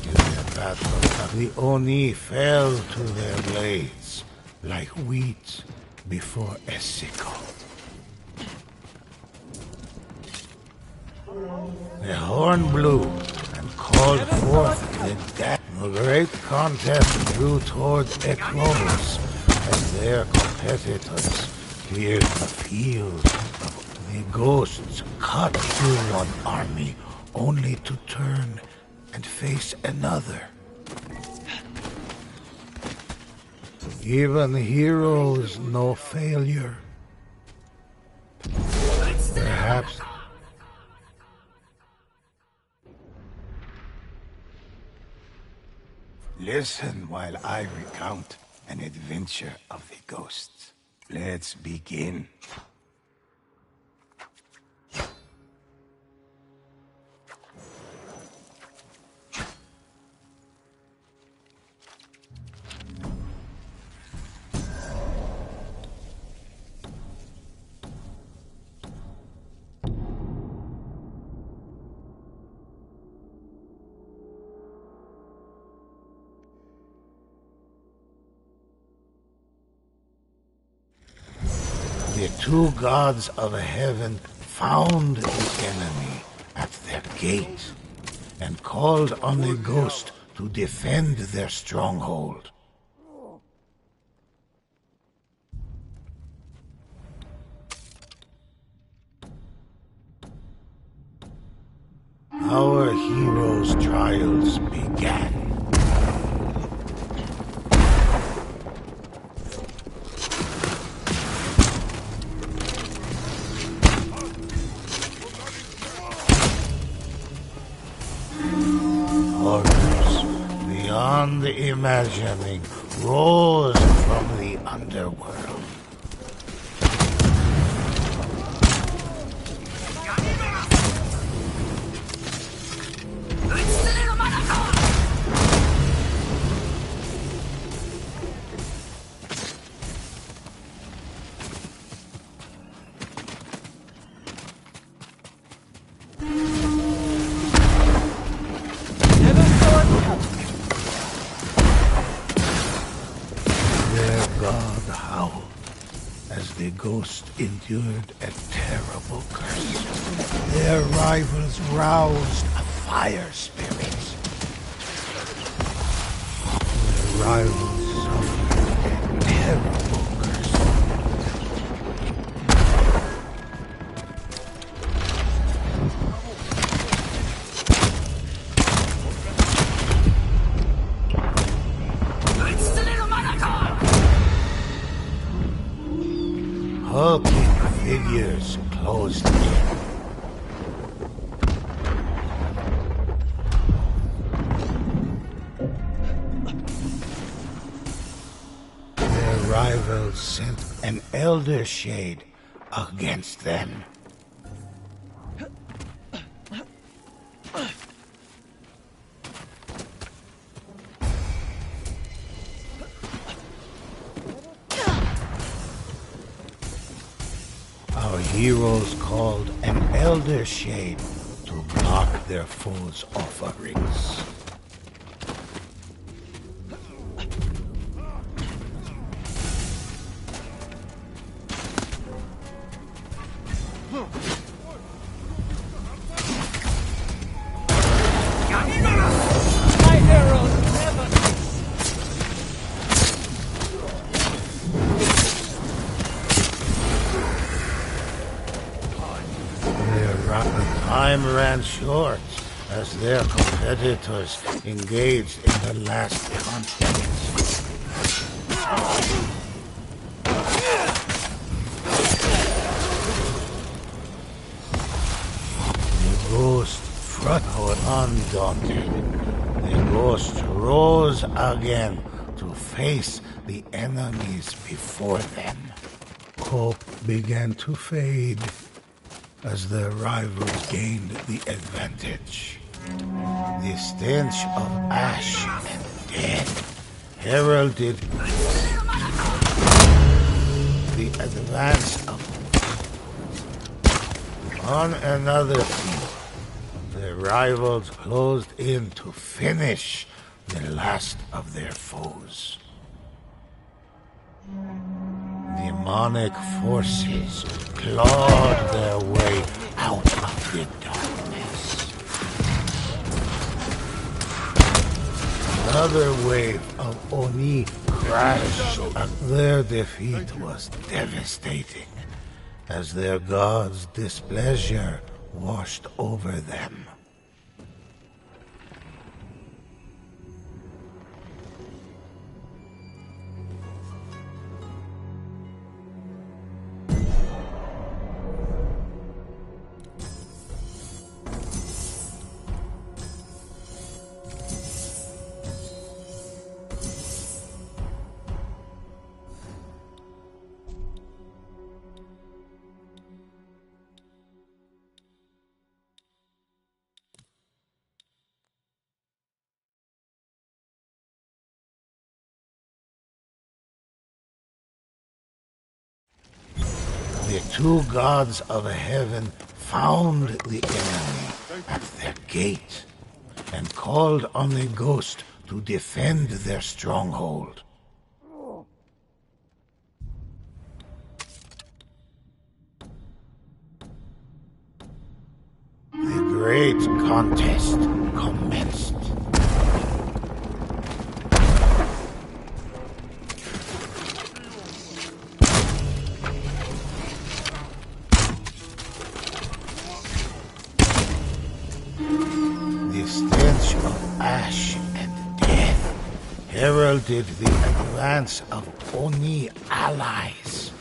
in their battle. The Oni fell to their blades like wheat before a sickle. The horn blew and called forth the dead. The great contest drew toward a close as their competitors cleared the field. The ghosts cut through one army only to turn and face another. Even heroes know failure. Perhaps Listen while I recount an adventure of the ghosts. Let's begin. the two gods of heaven found the enemy at their gate and called on the ghost to defend their stronghold. Our hero's trials began. Horrors beyond imagining rose from the underworld. Their god howled as the ghost endured a terrible curse. Their rivals roused a fire spirit. Their rivals suffered a terrible curse. Hulking figures closed in. Their rivals sent an elder shade against them. heroes called an Elder Shade to block their foes' offerings. My arrows never Time ran short as their competitors engaged in the last contest. The ghost front undaunted. The ghost rose again to face the enemies before them. Hope began to fade as their rivals gained the advantage. The stench of ash and death heralded the advance of on another field. The rivals closed in to finish the last of their foes. Demonic forces clawed their way out of the darkness. Another wave of Oni crashed. Their defeat was devastating, as their god's displeasure washed over them. The two gods of heaven found the enemy at their gate and called on the ghost to defend their stronghold. The great contest commenced. The stench of ash and death heralded the advance of Oni allies.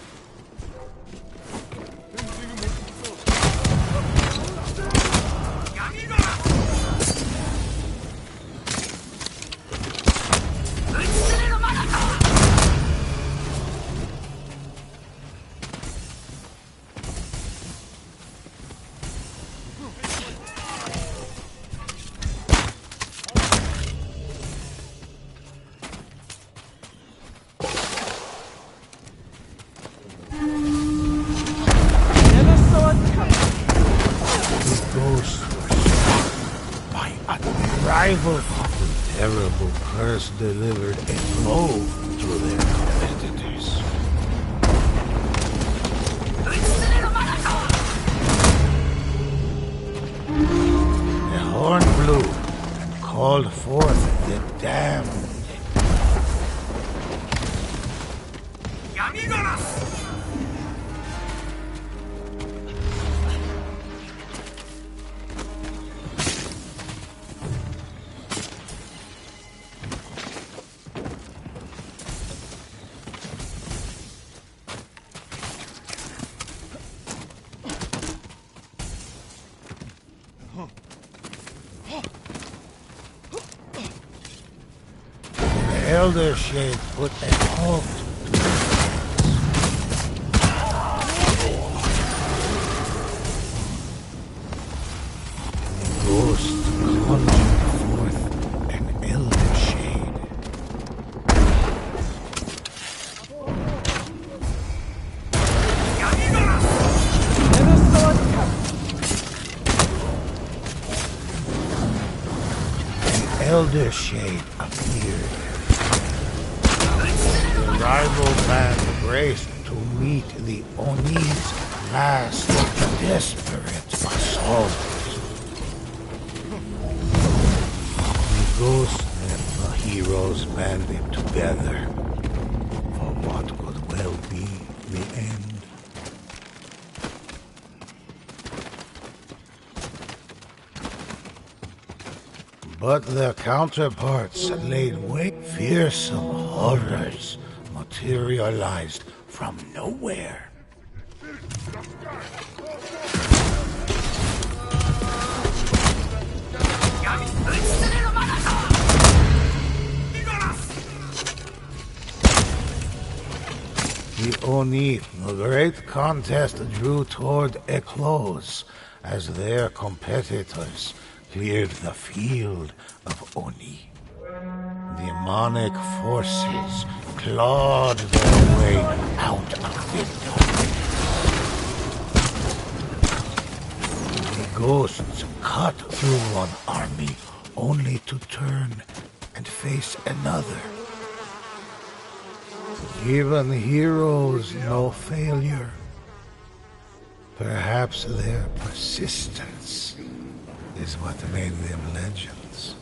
never saw it coming. The ghosts were struck by a rival. The terrible curse delivered a blow to their competitors. The horn blew and called forth the damned. The Elder Shade put a halt to the ghost conjured forth an Elder Shade. elder shade appeared. The rival band braced to meet the Oni's last desperate assault. The ghost and the heroes banded together for what could well be the end. But their counterparts laid wait. Fearsome horrors materialized from nowhere. The Oni, the great contest drew toward a close as their competitors cleared the field of Oni. Demonic forces clawed their way out of the darkness. The ghosts cut through one army only to turn and face another. Even heroes know failure. Perhaps their persistence is what made them legends.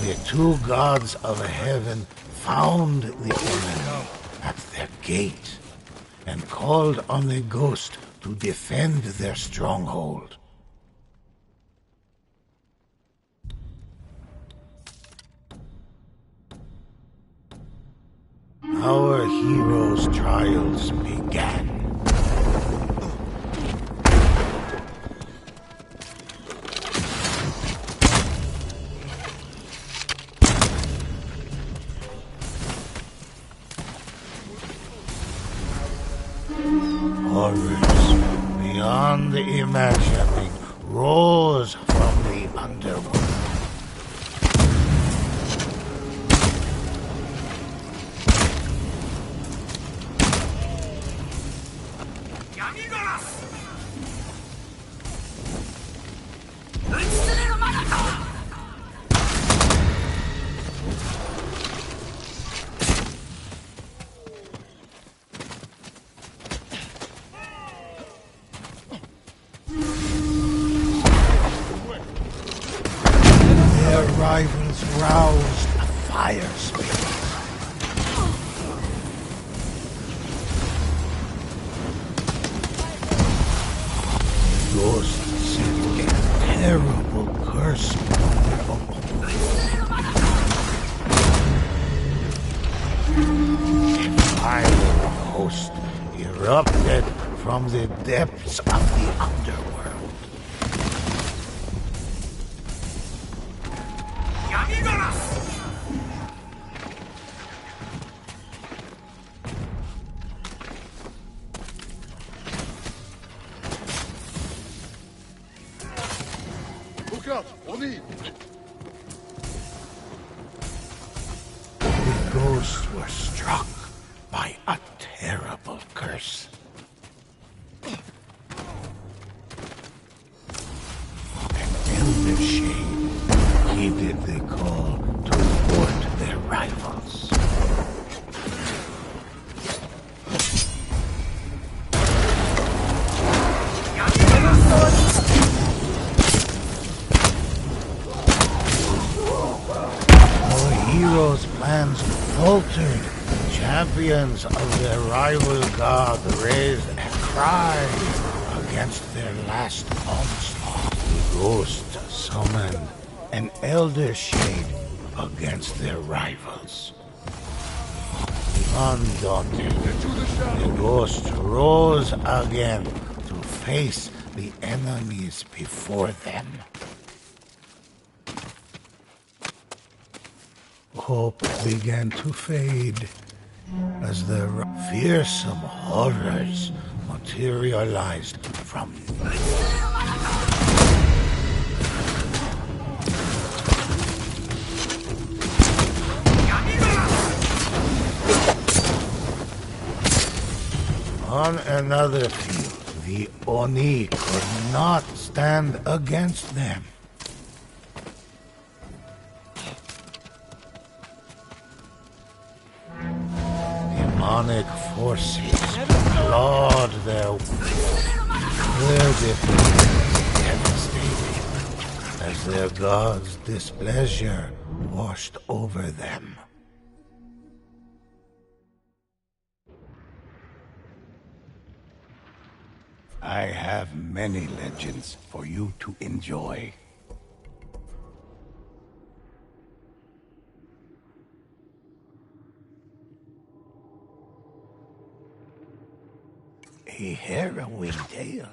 The two gods of heaven found the enemy at their gate and called on the ghost to defend their stronghold. Our heroes' trials began. Horrors beyond imagining rose from the underworld. Their rivals roused a fire spirit. Ghosts sent a terrible curse on their opponents. A fiery host erupted from the depths of the underworld. Look out! Oni! The ghosts were struck by a terrible curse. An elder shade heeded the call to thwart their rivals. Our heroes' plans faltered. Champions of their rival god raised a cry against their last onslaught. The ghost summoned an elder shade against their rivals. Undaunted, the ghost rose again to face the enemies before them. hope began to fade as the fearsome horrors materialized from on another field. The Oni could not stand against them. Demonic forces clawed their defeat was devastating as their god's displeasure washed over them. I have many legends for you to enjoy. A harrowing tale.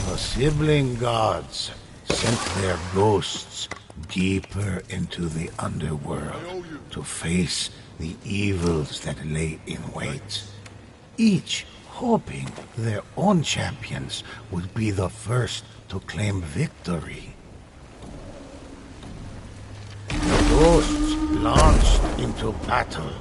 The sibling gods sent their ghosts deeper into the underworld to face the evils that lay in wait, each hoping their own champions would be the first to claim victory. The ghosts launched into battle.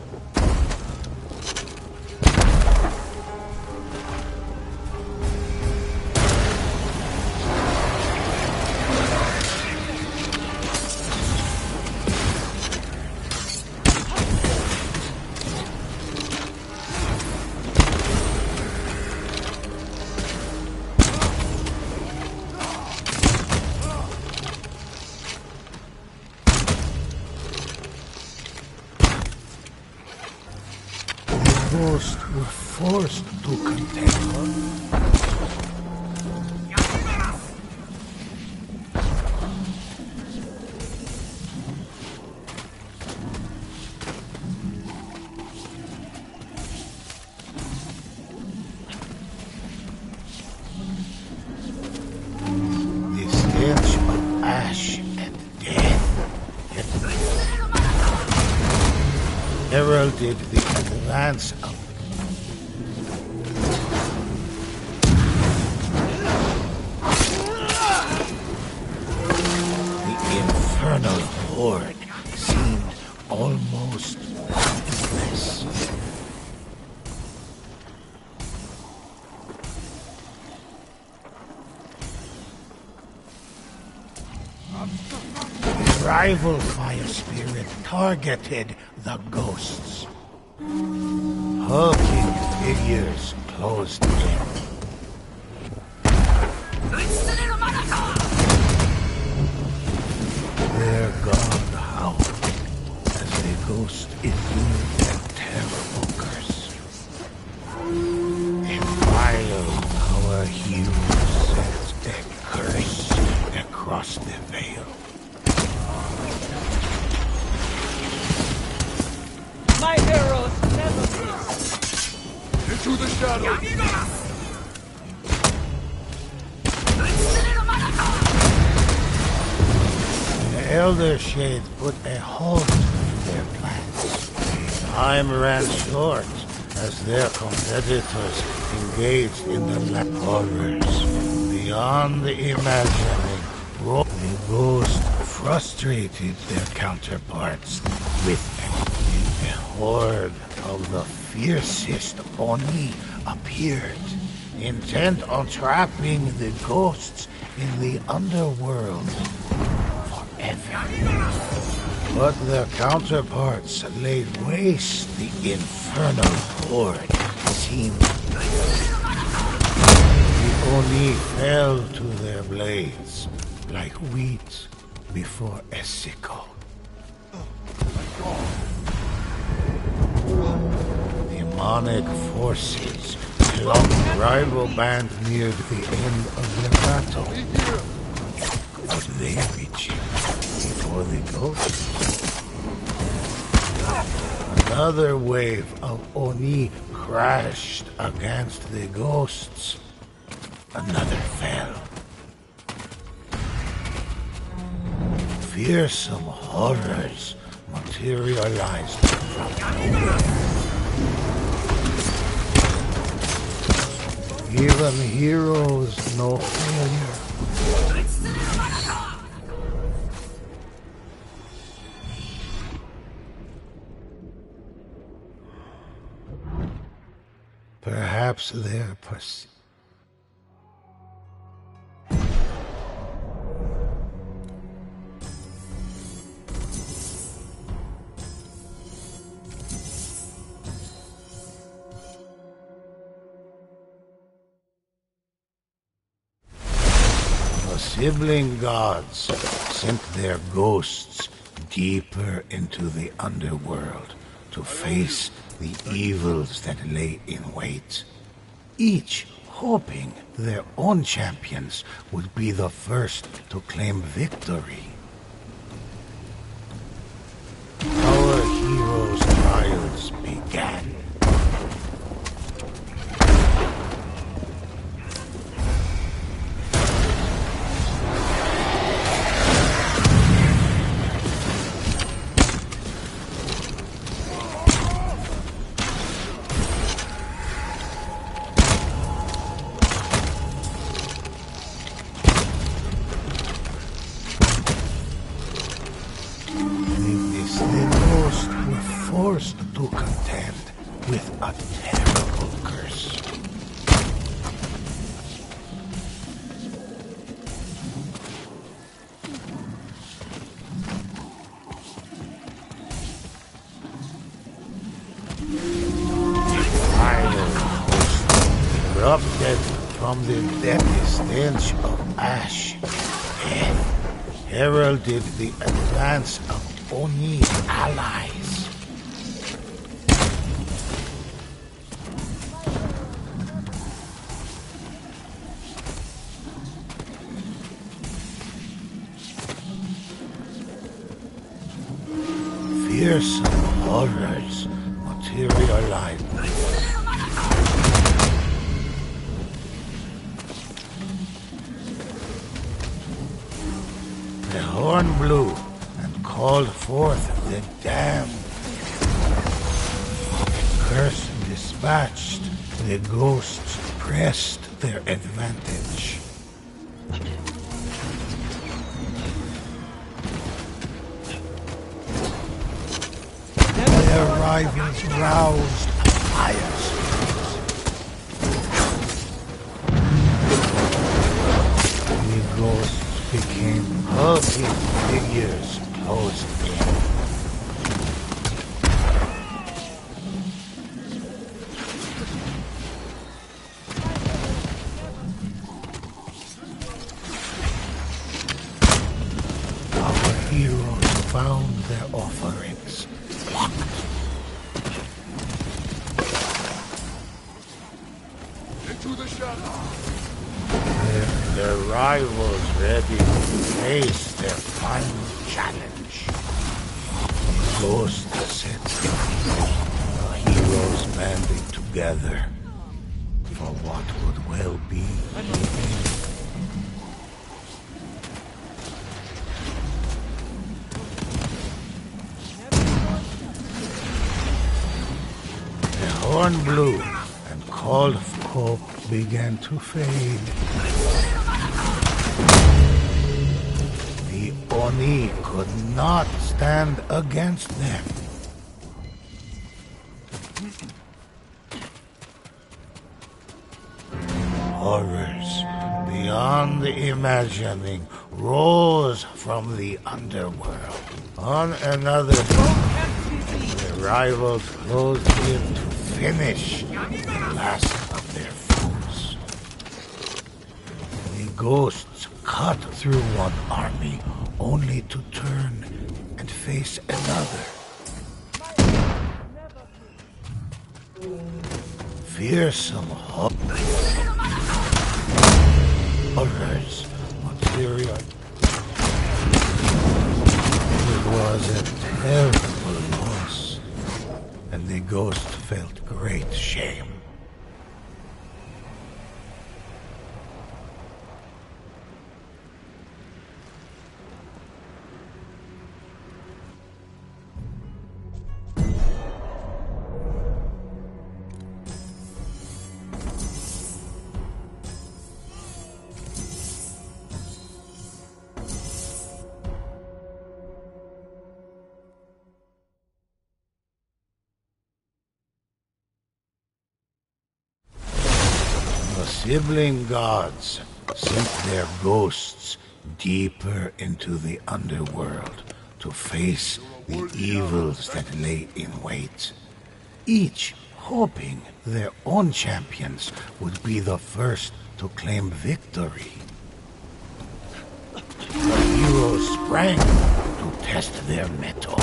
Ghosts were forced to contend. The stench of ash and death heralded the advance of the infernal horde seemed almost endless. The rival fire spirit targeted the ghosts. Hulking figures closed in. Their ghost indeed a terrible curse. And while our hero sets a curse across the veil, My heroes never miss. Into the shadow! the Elder Shade put a halt to their plans. Time ran short as their competitors engaged in the horrors beyond the imagining. The ghost frustrated their counterparts with a horde of the fiercest Oni appeared, intent on trapping the ghosts in the underworld forever. But their counterparts laid waste the infernal horde. Seemed the Oni fell to their blades like wheat before a sickle. Demonic forces clung the rival band near the end of their battle. Would they reach it before the ghosts? Another wave of Oni crashed against the ghosts. Another fell. Fearsome horrors materialized from nowhere. Even heroes know failure. Perhaps their The sibling gods sent their ghosts deeper into the underworld to face the evils that lay in wait, each hoping their own champions would be the first to claim victory. Our heroes' trials began. Forced to contend with a terrible curse. Fire host erupted from the deadly stench of ash. Death heralded the advance of Oni's allies. Fearsome horrors materialized. The horn blew and called forth the damned. The curse dispatched, the ghosts pressed their advantage. Their rivals roused fires. The ghosts became hulking figures closed in. Our heroes found their offerings. rivals ready to face their final challenge. Ghost set the heroes banding together for what would well be the end. The horn blew, and call of hope began to fade. The Oni could not stand against them. Horrors beyond imagining rose from the underworld. On another the rivals closed in to finish the last of their foes. The ghosts cut through one army only to turn and face another. Fearsome horrors, Materia. It was a terrible loss, and the ghost felt great shame. The sibling gods sent their ghosts deeper into the underworld to face the evils that lay in wait, each hoping their own champions would be the first to claim victory. The heroes sprang to test their mettle.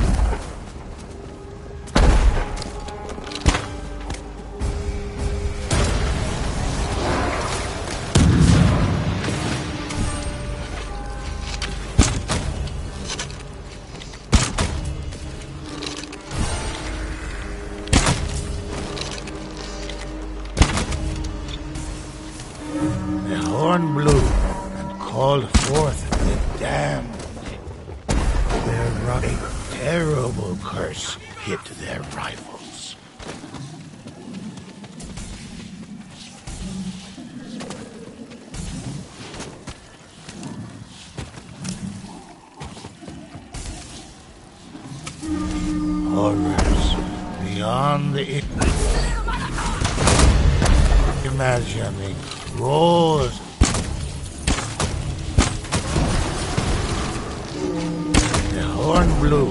Horn blew and called forth the damned. A terrible curse hit their rivals. Horrors beyond the imagining rose. The horn blew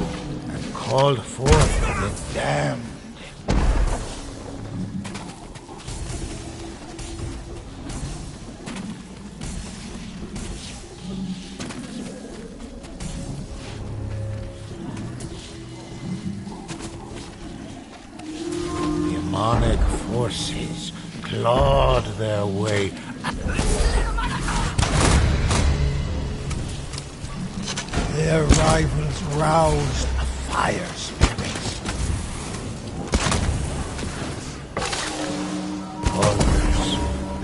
and called forth the damned. Demonic forces clawed their way. Their rivals roused a fire spirits. Horrors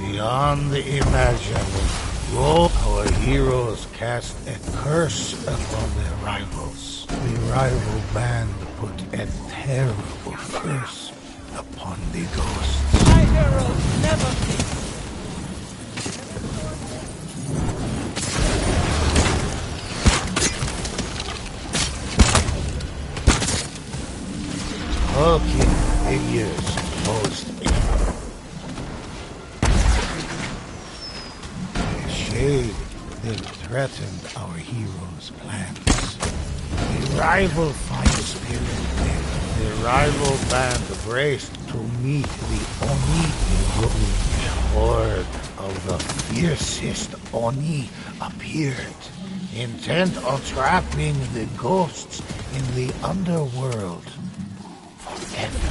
beyond the imagining. Our heroes cast a curse upon their rivals. The rival band put a terrible curse upon the ghosts. My heroes never cease. Hulking figures closed in. A shade that threatened our heroes' plans. A rival fire spirit. The rival band braced to meet the Oni. A horde of the fiercest Oni appeared, intent on trapping the ghosts in the underworld forever.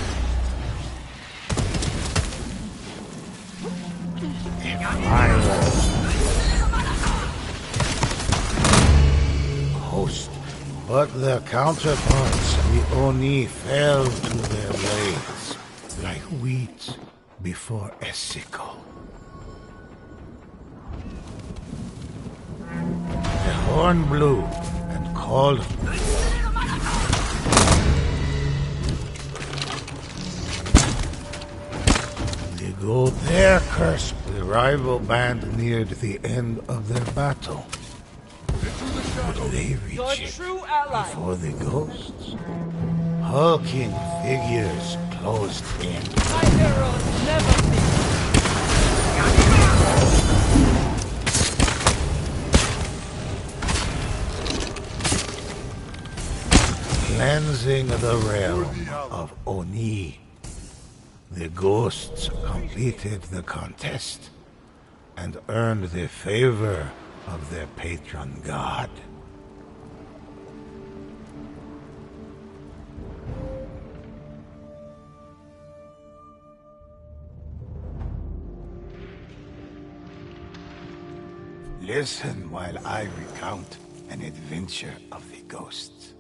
A final But their counterparts, the Oni, fell to their blades like wheat before a sickle. The horn blew and called. Their curse, the rival band neared the end of their battle. Would they reach Your it true ally. before the ghosts? Hulking figures closed in. My heroes never fear. Cleansing the realm of Oni. The ghosts completed the contest and earned the favor of their patron god. Listen while I recount an adventure of the ghosts.